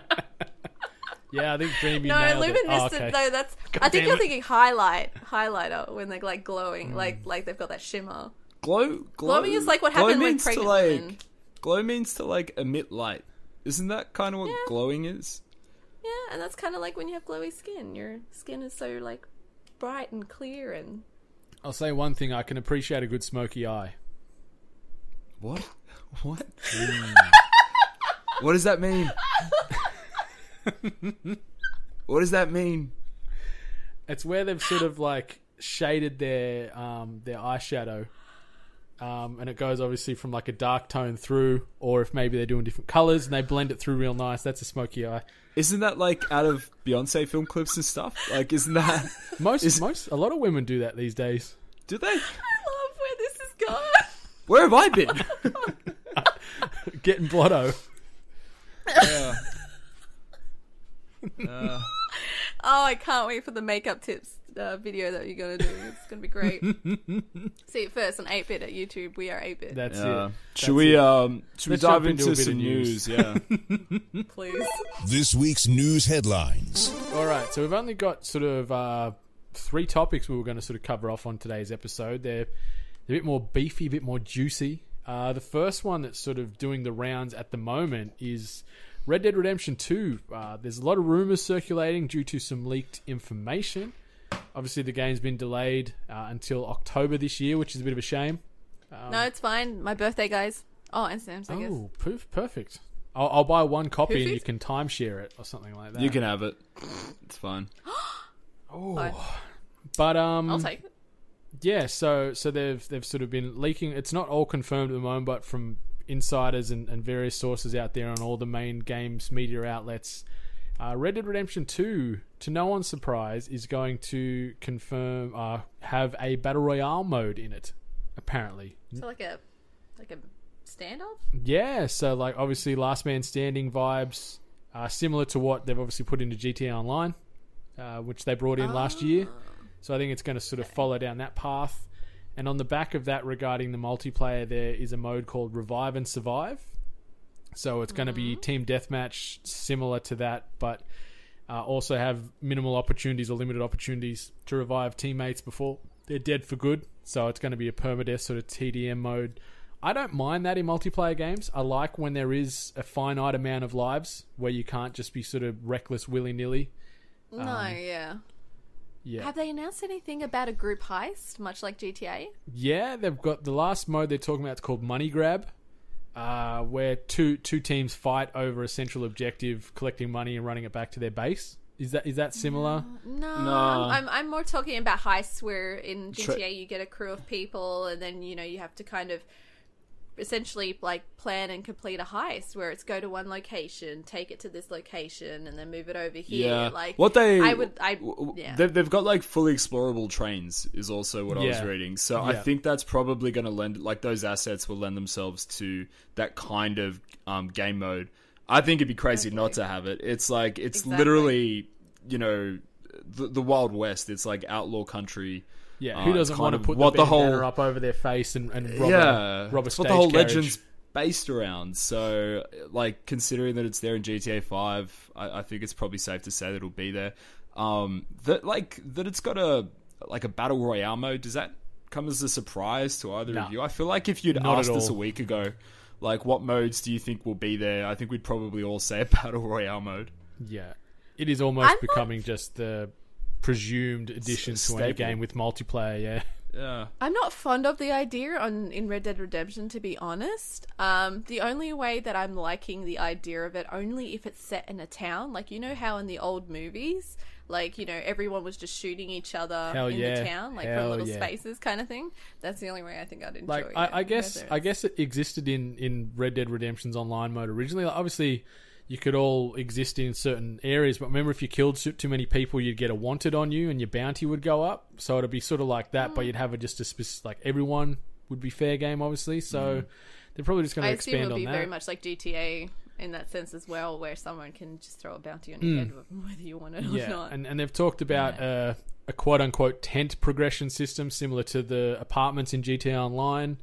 Yeah, I think Dream, you no, nailed luminescent. it. Oh, okay. No, that's. I think you're thinking highlighter when they're like glowing, like they've got that shimmer. Glowing is like what happened with pregnant women. Glow means to like emit light. Isn't that kind of what glowing is? Yeah, and that's kind of like when you have glowy skin. Your skin is so like bright and clear and. I'll say one thing: I can appreciate a good smoky eye. What? What? What does that mean? What does that mean? It's where they've sort of like shaded their eyeshadow, and it goes obviously from like a dark tone through, or if maybe they're doing different colors and they blend it through real nice. That's a smoky eye. Isn't that like out of Beyonce film clips and stuff? Like, isn't that a lot of women do that these days? Do they? I love where this is going. Where have I been? Getting blotto. Oh, I can't wait for the makeup tips video that you're going to do. It's going to be great. See it first on 8-Bit at YouTube. We are 8-Bit. That's it. Should we dive jump into a into bit some of news. news? Yeah. Please. This week's news headlines. All right, so we've only got sort of 3 topics we were going to sort of cover off on today's episode. They're a bit more beefy, a bit more juicy. The first one that's sort of doing the rounds at the moment is Red Dead Redemption 2. There's a lot of rumours circulating due to some leaked information. Obviously, the game's been delayed until October this year, which is a bit of a shame. No, it's fine. My birthday, guys. Oh, and Sam's, I guess. Oh, perfect. I'll buy one copy and Perfect? you can timeshare it or something like that. You can have it. It's fine. Fine. But I'll take it. yeah, so they've sort of been leaking. It's not all confirmed at the moment, but from insiders and various sources out there on all the main games media outlets, Red Dead Redemption 2, to no one's surprise, is going to confirm have a battle royale mode in it. Apparently, So like a standoff. yeah. So like obviously Last Man Standing vibes, similar to what they've obviously put into GTA Online, which they brought in last year. So I think it's going to sort of follow down that path. And on the back of that, regarding the multiplayer, there is a mode called Revive and Survive. So it's going to be team deathmatch, similar to that, but also have minimal opportunities or limited opportunities to revive teammates before they're dead for good. So it's going to be a permadeath sort of TDM mode. I don't mind that in multiplayer games. I like when there is a finite amount of lives where you can't just be sort of reckless willy-nilly. No, yeah. Yeah. Have they announced anything about a group heist, much like GTA? Yeah, they've got the last mode they're talking about. It's called Money Grab, where two teams fight over a central objective, collecting money and running it back to their base. Is that similar? No. I'm more talking about heists where in GTA you get a crew of people and then you have to kind of essentially like plan and complete a heist where it's go to one location, take it to this location, and then move it over here. Yeah. Like what they yeah. they've got like fully explorable trains is also what I was reading. So I think that's probably going to lend, like, those assets will lend themselves to that kind of game mode. I think it'd be crazy not to have it. It's like literally the Wild West. It's like outlaw country. Yeah, who doesn't want to put what the the bandana whole up over their face and rob a it's stage what the whole carriage. legend's based around. So, like, considering that it's there in GTA 5, I think it's probably safe to say that it'll be there. That it's got a battle royale mode. Does that come as a surprise to either of you? I feel like if you'd Not asked at us a all. week ago, like, what modes do you think will be there? I think we'd probably all say a battle royale mode. Yeah, it is almost becoming just the presumed addition to any staple. game with multiplayer. Yeah. I'm not fond of the idea in Red Dead Redemption, to be honest. The only way that I'm liking the idea of it, only if it's set in a town. Like, how in the old movies, like, everyone was just shooting each other the town, like, from little spaces kind of thing. That's the only way I think I'd enjoy Like, it. I guess it existed in Red Dead Redemption's online mode originally. Like, obviously, you could all exist in certain areas, but remember, if you killed too many people, you'd get a wanted on you and your bounty would go up. So it'd be sort of like that, but you'd have just a specific, like, everyone would be fair game, obviously. So they're probably just going to expand on that. I assume it'll be very much like GTA in that sense as well, where someone can just throw a bounty on your head whether you want it or not. And they've talked about a quote-unquote tent progression system similar to the apartments in GTA Online.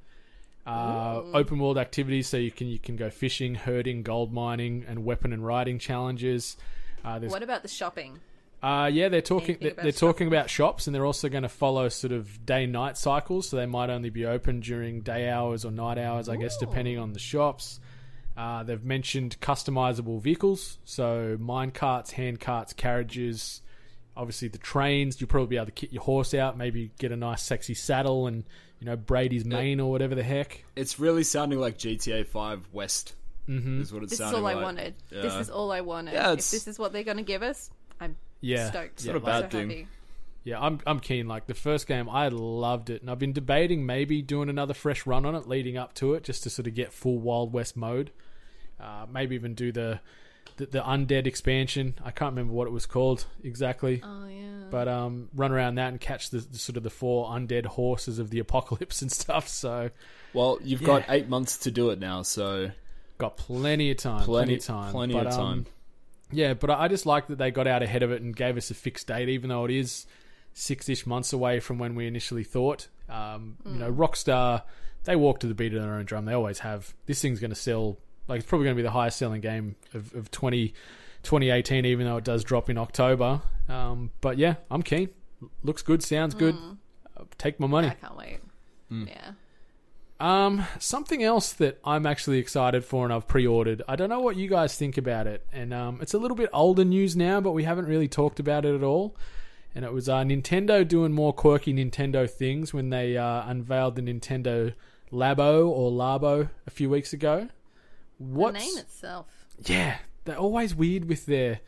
Open world activities, so you can go fishing, herding, gold mining, and weapon and riding challenges. What about the shopping? They're talking about shops, and they're also going to follow sort of day-night cycles, so they might only be open during day hours or night hours, I guess, depending on the shops. They've mentioned customizable vehicles, so mine carts, hand carts, carriages. Obviously, the trains, you'll probably be able to kit your horse out, maybe get a nice sexy saddle and braid his mane or whatever the heck. It's really sounding like GTA 5 West Is what it This is sounded all I like. wanted. Yeah. This is all I wanted. Yeah, if it's- this is what they're going to give us, I'm stoked. It's not a bad thing. Happy. Yeah, I'm keen. Like the first game, I loved it, and I've been debating maybe doing another fresh run on it leading up to it, just to sort of get full Wild West mode. Maybe even do the undead expansion. I can't remember what it was called exactly. Oh yeah. But run around that and catch the sort of the 4 undead horses of the apocalypse and stuff. So Well, you've got 8 months to do it now, so got plenty of time. plenty of time. of time. Yeah, but I just like that they got out ahead of it and gave us a fixed date, even though it is 6-ish months away from when we initially thought. You know, Rockstar, they walk to the beat of their own drum. They always have. This thing's going to sell, like, it's probably going to be the highest selling game of 2018, even though it does drop in October. But yeah, I'm keen. Looks good, sounds good. Take my money. I can't wait. Yeah. Something else that I'm actually excited for and I've pre-ordered. I don't know what you guys think about it, and it's a little bit older news now, but we haven't really talked about it at all. And it was Nintendo doing more quirky Nintendo things when they unveiled the Nintendo Labo a few weeks ago. The name itself. Yeah, they're always weird with their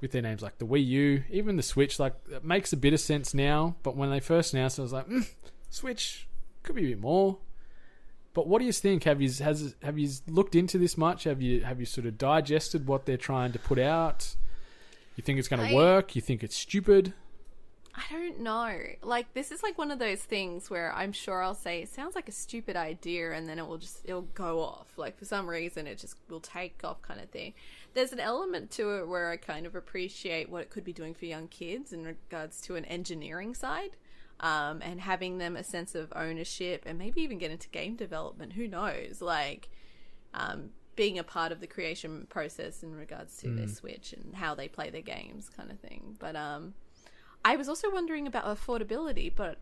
names, like the Wii U, even the Switch. Like, it makes a bit of sense now, but when they first announced it, I was like, Switch could be a bit more. But what do you think? Have you looked into this much? Have you sort of digested what they're trying to put out? You think it's going to work? You think it's stupid? I don't know. Like, this is like one of those things where I'm sure I'll say it sounds like a stupid idea, and then it'll go off. Like, for some reason, it just will take off, kind of thing. There's an element to it where I kind of appreciate what it could be doing for young kids in regards to an engineering side, and having them a sense of ownership, and maybe even get into game development. Who knows? Like, being a part of the creation process in regards to their Switch and how they play their games, kind of thing. But I was also wondering about affordability, but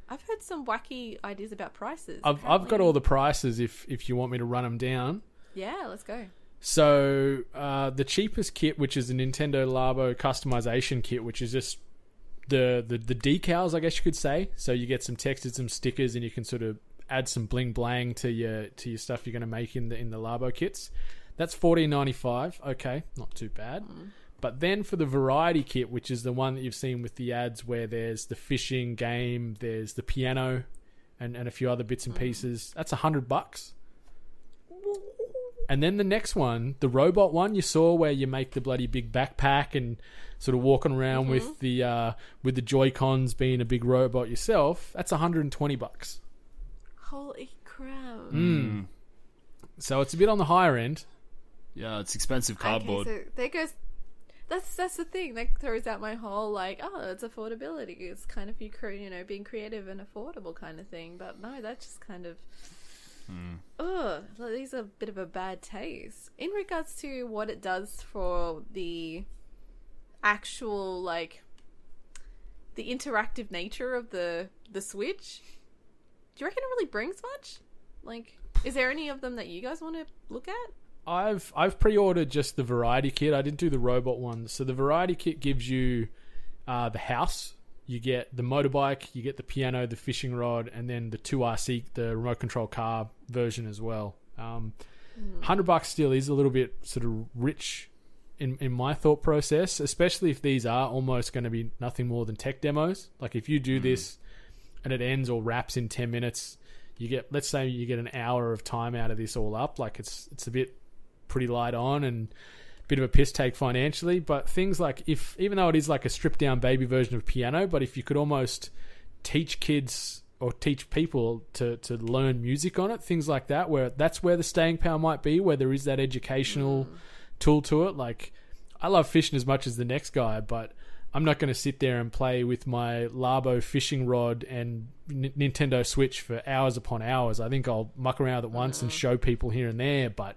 I've heard some wacky ideas about prices. I've got all the prices if you want me to run them down. Yeah, let's go. So the cheapest kit, which is the Nintendo Labo customization kit, which is just the decals, I guess you could say. So you get some text and some stickers, and you can sort of add some bling blang to your stuff you're going to make in the Labo kits. That's $14.95. Okay, not too bad. But then for the variety kit, which is the one that you've seen with the ads, where there's the fishing game, there's the piano, and a few other bits and pieces, that's $100. And then the next one, the robot one you saw, where you make the bloody big backpack and sort of walking around with the Joy-Cons, being a big robot yourself, that's $120. Holy crap. So it's a bit on the higher end. Yeah, it's expensive cardboard. Okay, so there goes... That's the thing that throws out my whole, like, it's affordability. It's kind of being creative and affordable kind of thing. But no, that's just kind of... these are a bit of a bad taste. In regards to what it does for the actual, like, the interactive nature of the Switch, do you reckon it really brings much? Like, is there any of them that you guys want to look at? I've pre-ordered just the variety kit. I didn't do the robot one. So the variety kit gives you the house. You get the motorbike, you get the piano, the fishing rod, and then the 2RC, the remote control car version as well. $100 still is a little bit sort of rich in my thought process, especially if these are almost going to be nothing more than tech demos. Like, if you do this and it ends or wraps in 10 minutes, let's say you get an hour of time out of this all up. Like, it's a bit pretty light on and a bit of a piss take financially. But things like, even though it is like a stripped down baby version of piano, but if you could almost teach kids or teach people to learn music on it, things like that, where that's where the staying power might be, where there is that educational tool to it. Like, I love fishing as much as the next guy, but I'm not going to sit there and play with my Labo fishing rod and Nintendo Switch for hours upon hours. I think I'll muck around with it once and show people here and there, but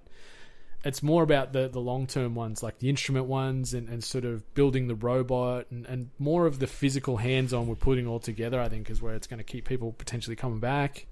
it's more about the long-term ones, like the instrument ones, and sort of building the robot, and more of the physical hands-on we're putting all together, I think, is where it's going to keep people potentially coming back.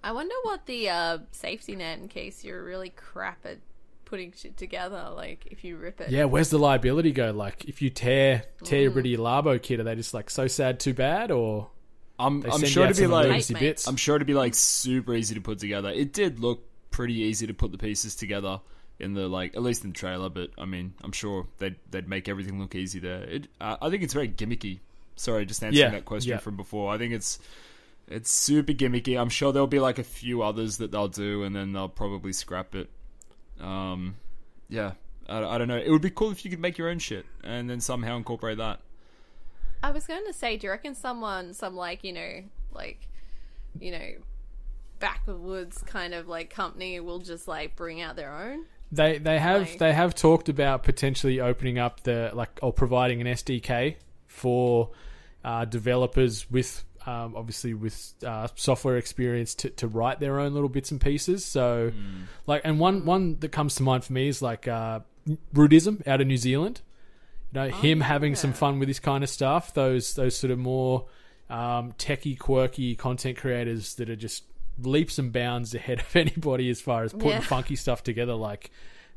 I wonder what the safety net, in case you're really crap at putting shit together, like, if you rip it. Yeah, where's the liability go? Like, if you tear your pretty Labo kit, are they just like, so sad, too bad? Or I'm sure to be like bits? I'm sure to be like super easy to put together. It did look pretty easy to put the pieces together in the at least in the trailer. But I mean, I'm sure they'd make everything look easy there. I think it's very gimmicky. Sorry, just answering that question from before. I think it's super gimmicky. I'm sure there'll be a few others that they'll do, and then they'll probably scrap it. Yeah, I don't know. It would be cool if you could make your own shit and then somehow incorporate that. I was going to say, do you reckon some backwoods kind of company will just bring out their own? They have talked about potentially opening up or providing an SDK for developers with obviously with software experience to write their own little bits and pieces. So and one that comes to mind for me is Rudism out of New Zealand. Him having some fun with this kind of stuff. Those sort of more techie, quirky content creators that are just leaps and bounds ahead of anybody as far as putting funky stuff together.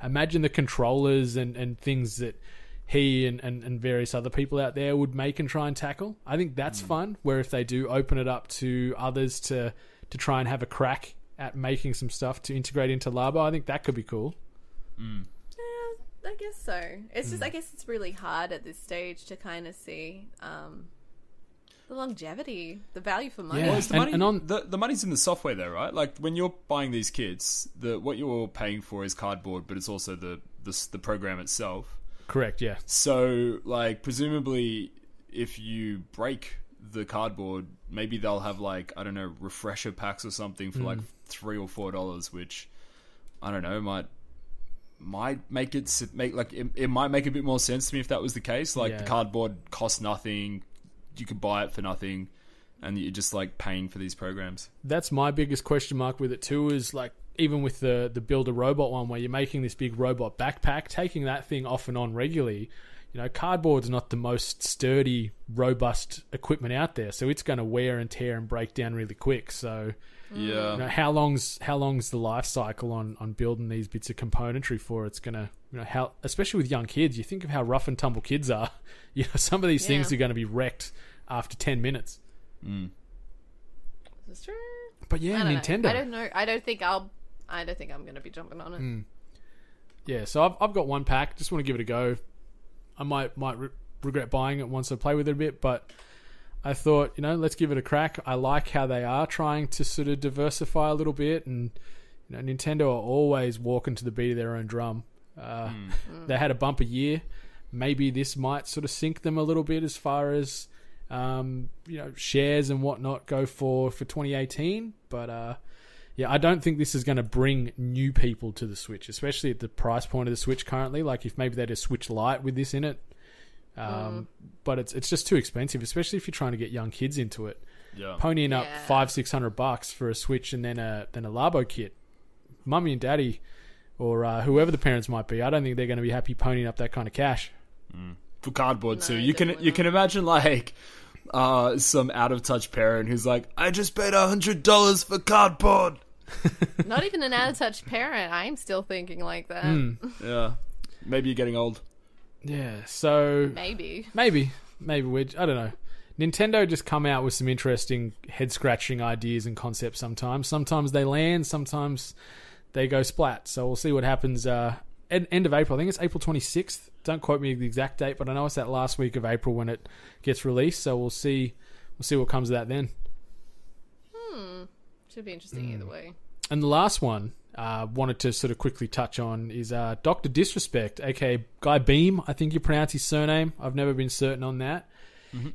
Imagine the controllers and things that he and various other people out there would make and try and tackle. I think that's fun, where if they do open it up to others to try and have a crack at making some stuff to integrate into Labo, I think that could be cool. I guess so. It's just, I guess it's really hard at this stage to kind of see the longevity, the value for money. Yeah. Well, the money's in the software there, right? When you're buying these kits, what you're paying for is cardboard, but it's also the program itself. Correct, yeah. So, presumably, if you break the cardboard, maybe they'll have, I don't know, refresher packs or something for, $3 or $4, which, I don't know, might make it might make a bit more sense to me if that was the case. The cardboard costs nothing, you can buy it for nothing, and you're just paying for these programs. That's my biggest question mark with it too, is even with the build a robot one, where you're making this big robot backpack, taking that thing off and on regularly. Cardboard's not the most sturdy, robust equipment out there, so it's going to wear and tear and break down really quick. So how long's the life cycle on building these bits of componentry for? It's gonna, how, especially with young kids, you think of how rough and tumble kids are. Some of these things are going to be wrecked after 10 minutes. That's true. But Nintendo. I don't know. I don't think I'm going to be jumping on it. Yeah, so I've got one pack. Just want to give it a go. I might regret buying it once I play with it a bit, but I thought, let's give it a crack. I like how they are trying to sort of diversify a little bit, and Nintendo are always walking to the beat of their own drum. They had a bumper year. Maybe this might sort of sink them a little bit as far as shares and whatnot go for 2018. But I don't think this is going to bring new people to the Switch, especially at the price point of the Switch currently. If maybe they just Switch Lite with this in it. But it's just too expensive, especially if you're trying to get young kids into it. Ponying up $500-$600 for a Switch and then a Labo kit. Mummy and Daddy, or whoever the parents might be, I don't think they're going to be happy ponying up that kind of cash for cardboard too. You can imagine some out of touch parent who's I just paid $100 for cardboard. Not even an out of touch parent. I'm still thinking like that. Yeah, maybe you're getting old. Yeah, so maybe we're, I don't know. Nintendo just come out with some interesting head-scratching ideas and concepts sometimes. Sometimes they land, sometimes they go splat. So we'll see what happens end of April. I think it's April 26th. Don't quote me the exact date, but I know it's that last week of April when it gets released. So we'll see what comes of that then. Should be interesting either way. And the last one wanted to sort of quickly touch on is Dr. Disrespect, aka Guy Beam, I think you pronounce his surname. I've never been certain on that.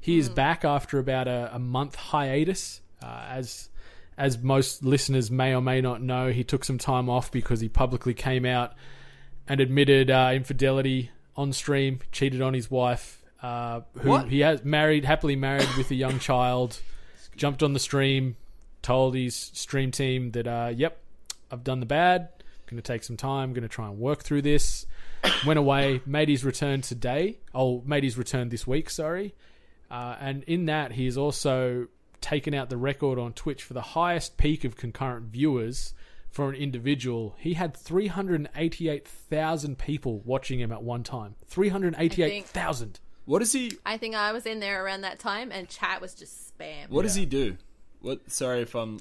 He is back after about a month hiatus. As most listeners may or may not know, he took some time off because he publicly came out and admitted infidelity on stream, cheated on his wife, who he has happily married with a young child, jumped on the stream, told his stream team that, yep, I've done the bad, going to take some time, going to try and work through this. Went away, made his return this week, sorry. And in that, he's also taken out the record on Twitch for the highest peak of concurrent viewers for an individual. He had 388,000 people watching him at one time. 388,000. What is he? I think I was in there around that time, and chat was just spam. What does he do? Sorry if I'm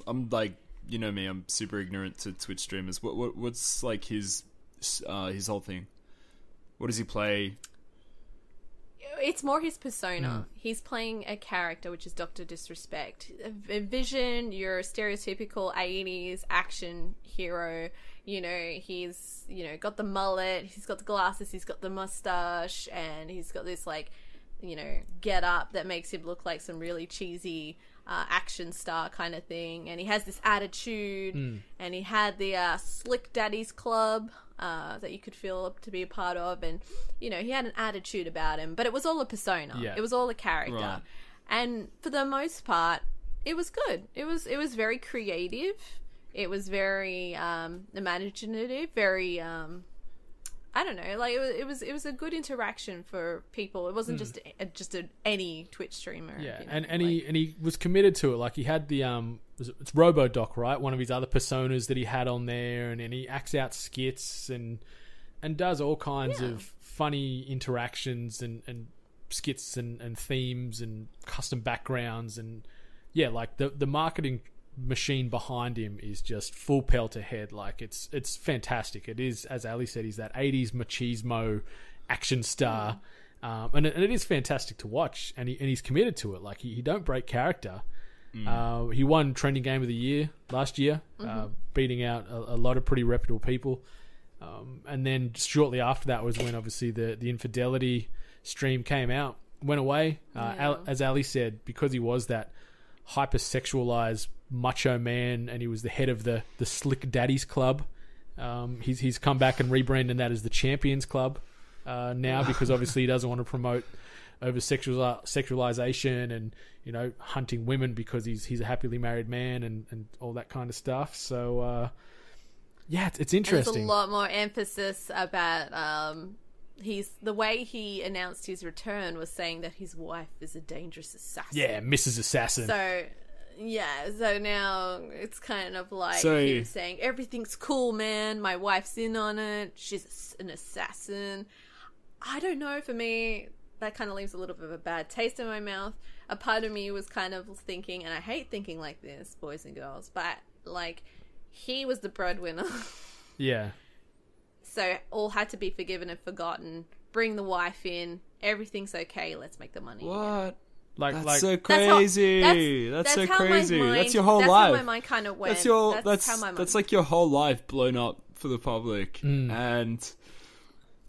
you know me, I'm super ignorant to Twitch streamers. What's like his whole thing? What does he play? It's more his persona. He's playing a character, which is Dr. Disrespect. Vision, your stereotypical 80s action hero. You know, he's, you know, got the mullet, he's got the glasses, he's got the mustache, and he's got this, like, you know, get up that makes him look like some really cheesy action star kind of thing. And he has this attitude, and he had the Slick Daddies Club that you could feel up to be a part of, and you know, he had an attitude about him, but it was all a persona. It was all a character, right. And for the most part, it was good. It was very creative. It was very imaginative. Very I don't know, like it was a good interaction for people. It wasn't just any Twitch streamer. Yeah, you know, and he was committed to it. Like, he had the it's RoboDoc, right? One of his other personas that he had on there, and he acts out skits and does all kinds of funny interactions and skits and themes and custom backgrounds, and like the marketing machine behind him is just full pelt ahead. Like, it's fantastic. It is, as Ali said, he's that 80s machismo action star, and it is fantastic to watch, and he's committed to it. Like, he don't break character. He won Trending Game of the Year last year, beating out a lot of pretty reputable people, and then shortly after that was when obviously the infidelity stream went away, as Ali said, because he was that hypersexualized macho man, and he was the head of the Slick Daddies Club. He's come back and rebranded that as the Champions Club now, because obviously he doesn't want to promote over sexualization and, you know, hunting women, because he's a happily married man and all that kind of stuff. So it's interesting. There's a lot more emphasis about the way he announced his return was saying that his wife is a dangerous assassin. Yeah, Mrs. Assassin. So now it's kind of like him saying, everything's cool, man. My wife's in on it. She's an assassin. I don't know. For me, that kind of leaves a little bit of a bad taste in my mouth. A part of me was kind of thinking, and I hate thinking like this, boys and girls, but like, he was the breadwinner. Yeah. So all had to be forgiven and forgotten. Bring the wife in. Everything's okay. Let's make the money. What? Again. That's so crazy. That's so crazy. That's your whole life. That's how my mind kind of went. That's how my mind. That's like your whole life blown up for the public,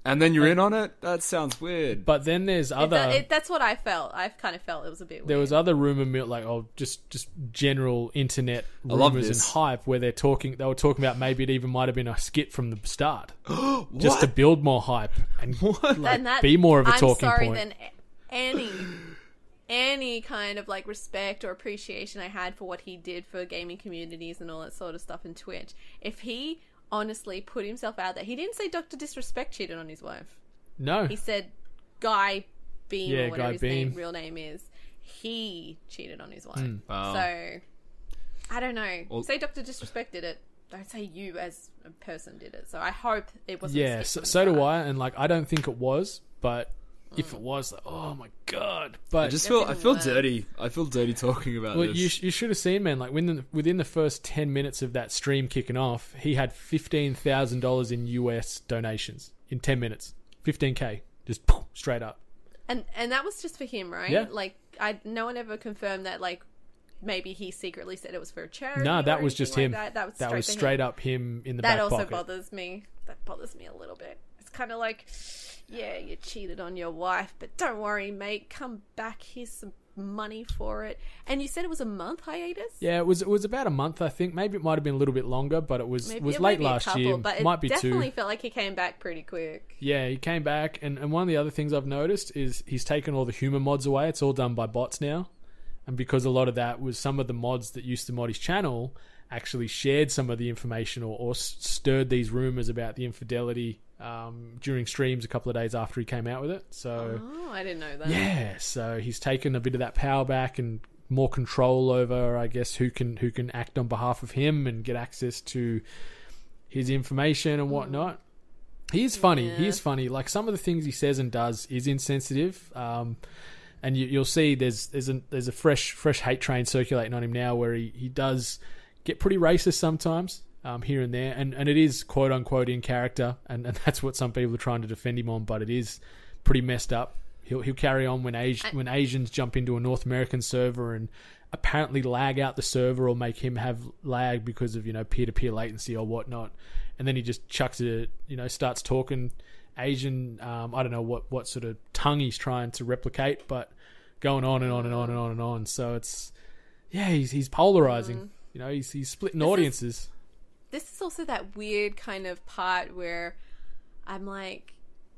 and then you're in on it. That sounds weird. But then there's other. That's what I felt. I kind of felt it was a bit weird. There was other rumor mill, like just general internet rumors and hype, where they were talking about maybe it even might have been a skit from the start, just to build more hype and be more of a talking point. Than any kind of like respect or appreciation I had for what he did for gaming communities and all that sort of stuff in Twitch. If he honestly put himself out there, he didn't say Dr. Disrespect cheated on his wife. No. He said Guy Beam, or whatever his real name is. He cheated on his wife. Wow. So, I don't know. Say Dr. Disrespect did it. Don't say you as a person did it. So I hope it wasn't. Yeah, so do I. And like, I don't think it was, but if it was, like, oh my god! But I feel dirty. I feel dirty talking about this. You should have seen, man. Like, within the first 10 minutes of that stream kicking off, he had $15,000 in US donations in 10 minutes. 15K, just straight up. And that was just for him, right? Yeah. Like, no one ever confirmed that. Like, maybe he secretly said it was for a charity. No, that was just him. Like that. That was straight up him in the back pocket. That also bothers me. That bothers me a little bit. It's kind of like, yeah, you cheated on your wife, but don't worry, mate. Come back. Here's some money for it. And you said it was a month hiatus? Yeah, it was about a month, I think. Maybe it might have been a little bit longer, but it was late last year. But might be definitely felt like he came back pretty quick. Yeah, he came back, and one of the other things I've noticed is he's taken all the human mods away. It's all done by bots now. And because a lot of that was some of the mods that used to mod his channel actually shared some of the information or stirred these rumors about the infidelity during streams a couple of days after he came out with it. So, I didn't know that. Yeah, so he's taken a bit of that power back and more control over, I guess, who can act on behalf of him and get access to his information and whatnot. He is funny. Yeah. He is funny. Like, some of the things he says and does is insensitive. And you'll see there's a fresh hate train circulating on him now, where he does get pretty racist sometimes, here and there, and it is quote unquote in character, and that's what some people are trying to defend him on, but it is pretty messed up. He'll carry on when Asians jump into a North American server and apparently lag out the server or make him have lag because of, you know, peer-to-peer latency or whatnot, and then he just chucks it, you know, starts talking Asian, I don't know what sort of tongue he's trying to replicate, but going on and on and on and on and on. So it's, yeah, he's polarizing. You know, he's splitting audiences. This is also that weird kind of part where I'm like,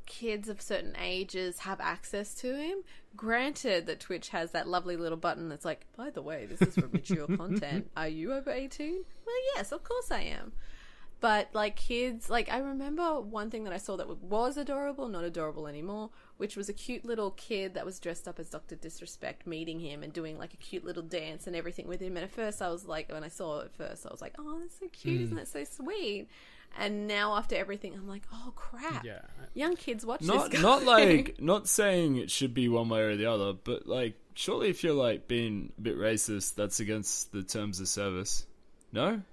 kids of certain ages have access to him. Granted that Twitch has that lovely little button that's like, by the way, this is for mature content. Are you over 18? Well, yes, of course I am. But like kids, like I remember one thing that I saw that was adorable, not adorable anymore, which was a cute little kid that was dressed up as Dr. Disrespect meeting him and doing like a cute little dance and everything with him. And at first I was like, when I saw it at first, I was like, oh, that's so cute. Isn't that so sweet? And now after everything, I'm like, oh crap. Yeah. Young kids watch this guy. Not like, not saying it should be one way or the other, but like, surely if you're like being a bit racist, that's against the terms of service. No?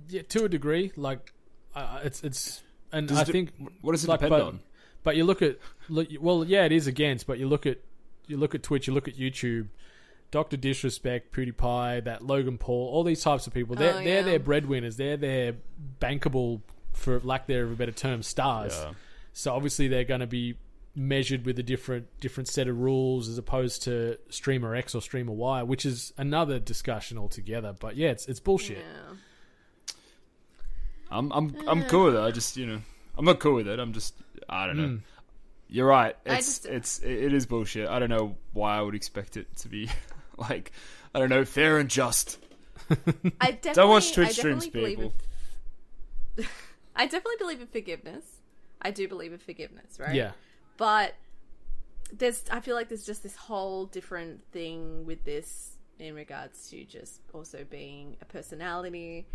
Yeah, to a degree. Like, it's, and does I think, what does it like, depend on? But you look at, well, yeah, it is against. But you look at Twitch, you look at YouTube, Dr. Disrespect, PewDiePie, that Logan Paul, all these types of people. They're their breadwinners. They're their bankable, for lack of a better term, stars. Yeah. So obviously they're going to be measured with a different set of rules as opposed to streamer X or streamer Y, which is another discussion altogether. But yeah, it's bullshit. Yeah. I'm cool with it. I just, you know, I'm not cool with it. I'm just, I don't know. You're right. It is bullshit. I don't know why I would expect it to be like, I don't know, fair and just. Don't watch Twitch streams, people. I definitely believe in forgiveness. I do believe in forgiveness, right? Yeah. But I feel like there's just this whole different thing with this in regards to just also being a personality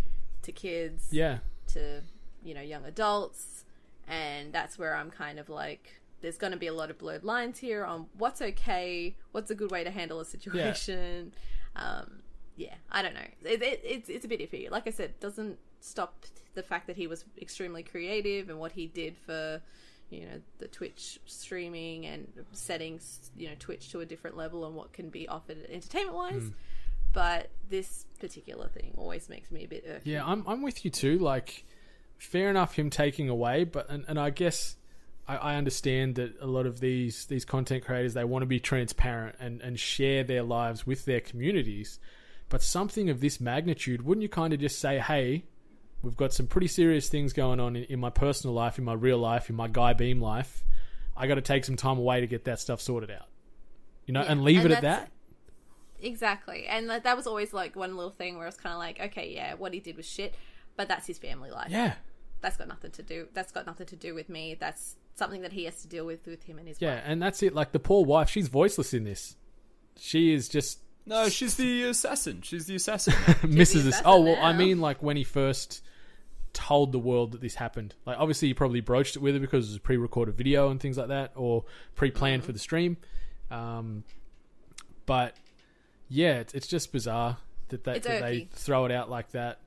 to kids. Yeah. To, you know, young adults. And that's where I'm kind of like, there's going to be a lot of blurred lines here on what's okay, what's a good way to handle a situation. Yeah, I don't know. It's a bit iffy. Like I said, doesn't stop the fact that he was extremely creative and what he did for, you know, the Twitch streaming and setting, you know, Twitch to a different level and what can be offered entertainment-wise. But this particular thing always makes me a bit irky. Yeah, I'm with you too. Like, fair enough him taking away, but and I guess I understand that a lot of these content creators, they want to be transparent and share their lives with their communities. But something of this magnitude, wouldn't you kind of just say, hey, we've got some pretty serious things going on in my personal life, in my real life, in my Guy Beam life. I got to take some time away to get that stuff sorted out. You know, and leave it at that. Exactly. And that was always like one little thing where I was kind of like, okay, yeah, what he did was shit, but that's his family life. Yeah. That's got nothing to do with me. That's something that he has to deal with him and his wife. Yeah, and that's it. Like, the poor wife, she's voiceless in this. She is just... No, she's the assassin. She's the assassin. Misses this. Oh, well, I mean, like, when he first told the world that this happened. Like, obviously, he probably broached it with her because it was a pre-recorded video and things like that, or pre-planned for the stream. But... yeah, it's just bizarre that they throw it out like that.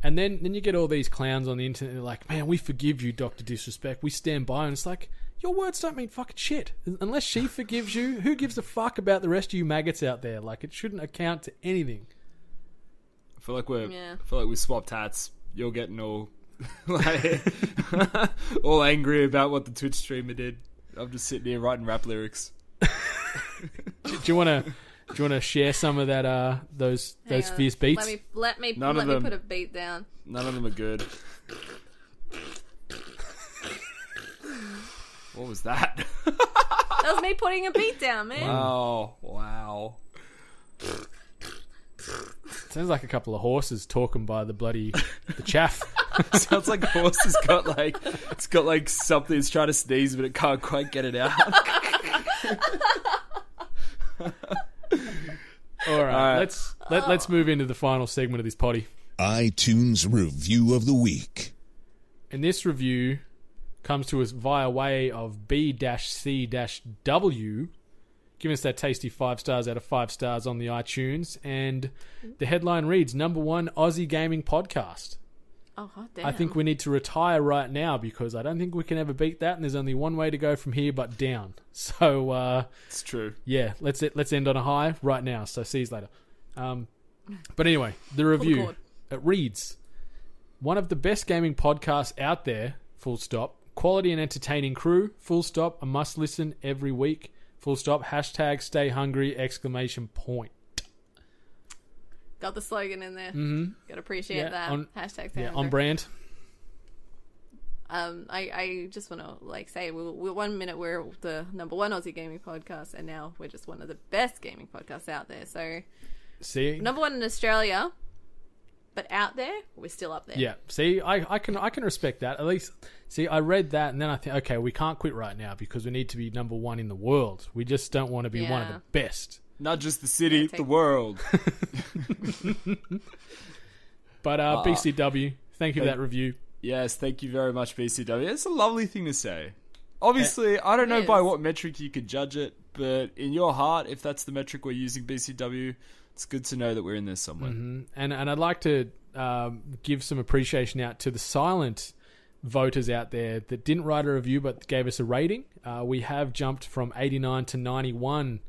And then you get all these clowns on the internet, they're like, man, we forgive you, Dr. Disrespect. We stand by. And it's like, your words don't mean fucking shit. Unless she forgives you, who gives a fuck about the rest of you maggots out there? Like, it shouldn't account to anything. I feel like we swapped hats. You're getting all like all angry about what the Twitch streamer did. I'm just sitting here writing rap lyrics. Do you want to share some of that? Those fierce beats. Let me put a beat down. None of them are good. What was that? That was me putting a beat down, man. Wow. Sounds like a couple of horses talking by the chaff. Sounds like a horse has got like something. It's trying to sneeze, but it can't quite get it out. All right, let's move into the final segment of this potty. iTunes Review of the Week. And this review comes to us via way of B-C-W. giving us that tasty 5 stars out of 5 stars on the iTunes. And the headline reads, #1 Aussie gaming podcast. Oh, hot damn. I think we need to retire right now because I don't think we can ever beat that, and there's only one way to go from here but down. So, It's true. yeah, let's end on a high right now. So see you later. But anyway, the review, it reads, one of the best gaming podcasts out there, full stop. Quality and entertaining crew, full stop. A must listen every week, full stop. # stay hungry, ! Got the slogan in there. Mm-hmm. Gotta appreciate Yeah, that. Yeah, on brand. I just want to say we're 1 minute we're the #1 Aussie gaming podcast, and now we're just one of the best gaming podcasts out there. So, see, #1 in Australia, but out there we're still up there. Yeah, see, I can respect that. At least, see, I read that, and then I think, okay, we can't quit right now because we need to be #1 in the world. We just don't want to be one of the best. Not just the city, the world. But BCW, thank you for that review. Yes, thank you very much, BCW. It's a lovely thing to say. Obviously, I don't know by what metric you could judge it, but in your heart, if that's the metric we're using, BCW, it's good to know that we're in there somewhere. Mm-hmm. And I'd like to give some appreciation out to the silent voters out there that didn't write a review but gave us a rating. We have jumped from 89 to 91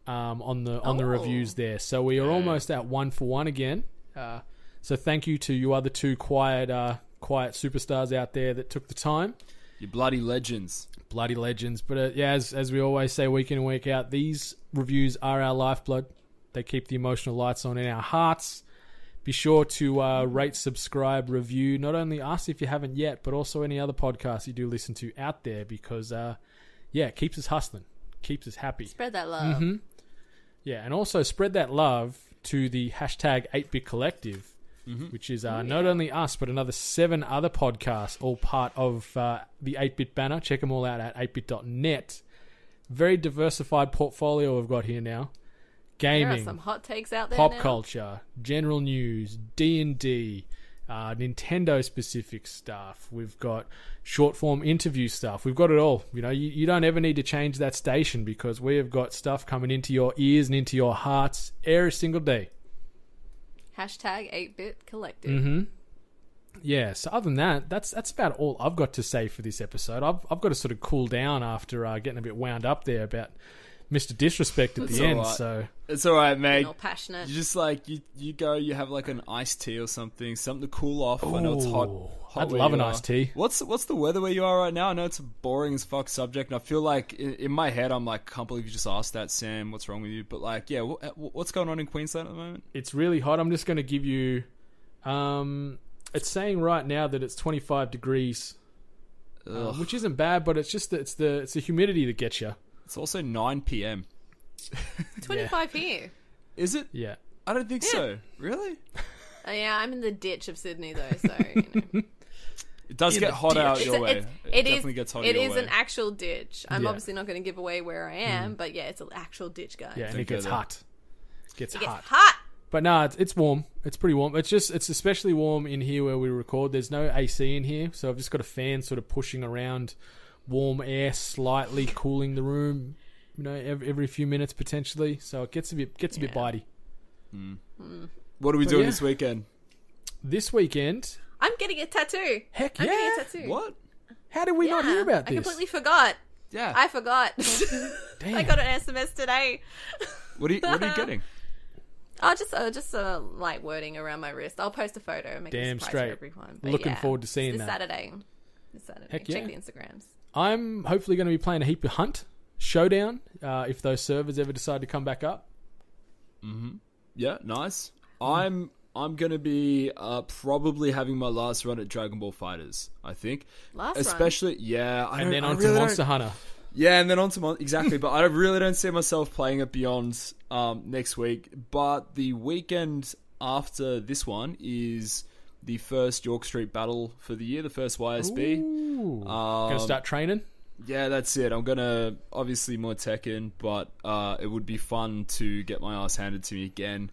on the reviews there, so we are almost at 1 for 1 again. So thank you to you other two quiet superstars out there that took the time. You bloody legends. But yeah, as we always say week in and week out, these reviews are our lifeblood. They keep the emotional lights on in our hearts. Be sure to rate, subscribe, review, not only us if you haven't yet, but also any other podcasts you do listen to out there, because it keeps us hustling, keeps us happy. Spread that love. Mm-hmm. Yeah, and also spread that love to the #8bit collective, which is not only us, but another 7 other podcasts, all part of the 8-bit banner. Check them all out at 8bit.net. Very diversified portfolio we've got here now. Gaming, there are some hot takes out there pop now. culture, general news, D&D, Nintendo specific stuff. We've got short form interview stuff. We've got it all. You know, you don't ever need to change that station because we have got stuff coming into your ears and into your hearts every single day. #8bit collective. Mm-hmm. Yeah, so other than that, that's about all I've got to say for this episode. I've got to sort of cool down after getting a bit wound up there about Mr. Disrespect at the end. Right. So it's all right, mate. All passionate. You just you go, you have like an iced tea or something to cool off. I know it's hot. I'd love an iced tea. What's the weather where you are right now? I know it's a boring as fuck subject, and I feel like in my head I'm like, can't believe you just asked that, Sam. What's wrong with you? But like, yeah, what's going on in Queensland at the moment? It's really hot. I'm just going to give you. It's saying right now that it's 25 degrees, which isn't bad, but it's just it's the humidity that gets you. It's also 9 p.m. 25 here. Is it? Yeah. I don't think so. Really? Yeah, I'm in the ditch of Sydney though, so you know. It does get hot out your way. It definitely gets hot your way. It is an actual ditch. I'm Yeah. obviously not going to give away where I am, but yeah, it's an actual ditch, guys. Yeah, and it gets hot. It gets hot. But no, it's warm. It's pretty warm. It's especially warm in here where we record. There's no AC in here, so I've just got a fan sort of pushing around warm air, slightly cooling the room. You know, every few minutes potentially. So it gets a bit bitey. What are we doing this weekend? This weekend, I'm getting a tattoo. Heck I'm yeah! getting a tattoo. What? How did we not hear about this? I completely forgot. Yeah. I forgot. Damn. I got an SMS today. What are you getting? Oh, just like wording around my wrist. I'll post a photo and make Damn a surprise straight. for everyone. But Looking yeah, forward to seeing this that. Saturday. Heck Check yeah. the Instagrams. I'm hopefully going to be playing a heap of Hunt, Showdown, if those servers ever decide to come back up. Yeah, nice. I'm going to be probably having my last run at Dragon Ball Fighters, I think. Especially, yeah. And then on to Monster Hunter. Yeah, and then on to exactly. But I really don't see myself playing it beyond next week. But the weekend after this one is the first York Street battle for the year, the first YSB. Ooh. Gonna start training? Yeah, that's it. I'm gonna obviously more Tekken, but it would be fun to get my ass handed to me again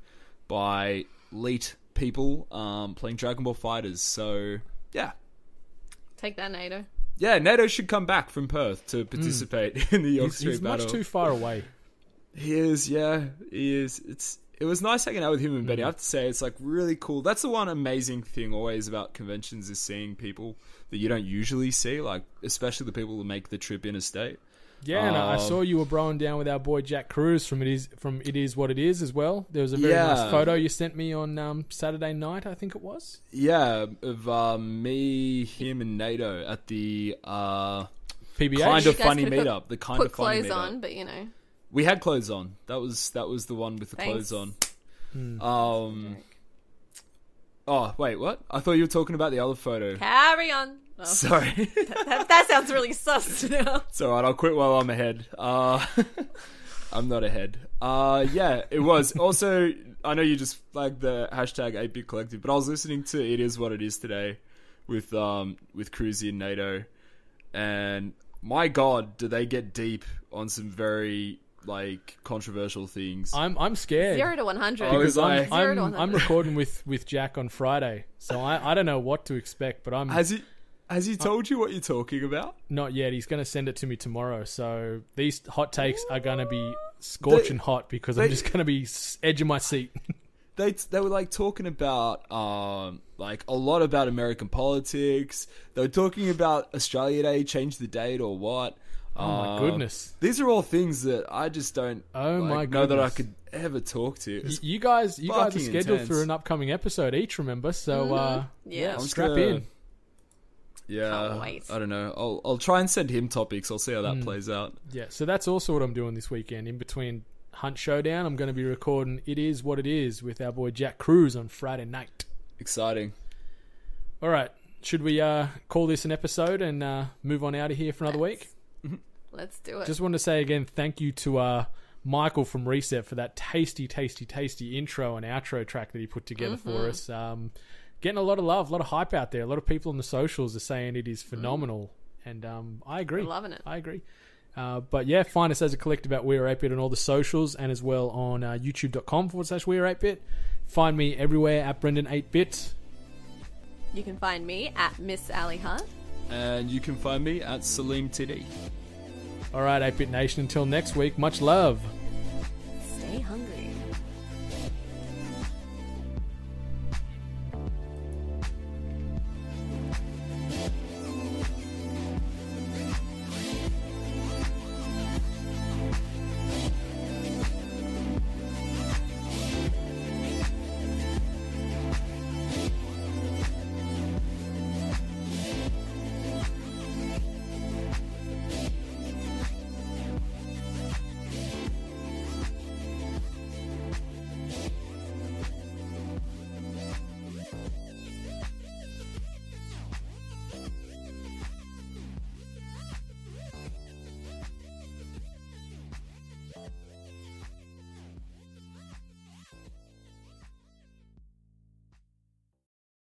by elite people playing Dragon Ball Fighters. So yeah, Take that, NATO. yeah. NATO should come back from Perth to participate in the York Street He's battle. much too far away. He is, yeah, he is. It was nice hanging out with him and Benny. I have to say, it's like really cool. That's the one amazing thing always about conventions is seeing people that you don't usually see, like especially the people who make the trip interstate. Yeah, and I saw you were broing down with our boy Jack Cruz from It Is What It Is as well. There was a very nice photo you sent me on Saturday night, I think it was. Yeah, of me, him, and NATO at the PBH. kind of funny You guys meetup. The kind of funny clothes meetup. on, but you know. We had clothes on. That was the one with the Thanks. clothes on. Oh wait, what? I thought you were talking about the other photo. Carry on. Oh, Sorry. that sounds really sus now. It's alright, I'll quit while I'm ahead. I'm not ahead. Yeah, it was. Also, I know you just flagged the hashtag 8-Bit Collective, but I was listening to It Is What It Is today with Cruzy and NATO, and my god, do they get deep on some very like controversial things. I'm scared. 0 to 100. Because I was like- 0 to 100. I'm recording with Jack on Friday, so I don't know what to expect, but I'm Has he told you what you're talking about? not yet. He's going to send it to me tomorrow, so these hot takes are going to be scorching hot because I'm just going to be edge of my seat. They were like talking about like a lot about American politics. They were talking about Australia Day, change the date or what. Oh my goodness. These are all things that I just don't My know that I goodness. could ever talk to. It's You guys are fucking scheduled intense. for an upcoming episode each, remember? So Yeah. I'm strap gonna- in. Yeah, Can't wait. I don't know. I'll try and send him topics. I'll see how that plays out. Yeah, so that's also what I'm doing this weekend. In between Hunt Showdown, I'm going to be recording It Is What It Is with our boy Jack Cruz on Friday night. Exciting. All right, should we call this an episode and move on out of here for another week? Let's do it. Just want to say again, thank you to Michael from Reset for that tasty intro and outro track that he put together for us. Getting a lot of love, a lot of hype out there. A lot of people on the socials are saying it is phenomenal, and I agree. We're loving it. I agree. But yeah, find us as a collective at We Are 8-Bit on all the socials, and as well on youtube.com/We Are 8-Bit. Find me everywhere at Brendan8Bit. You can find me at Miss Ali Hunt. And you can find me at Saleem TD. All right, 8-Bit Nation. Until next week, much love.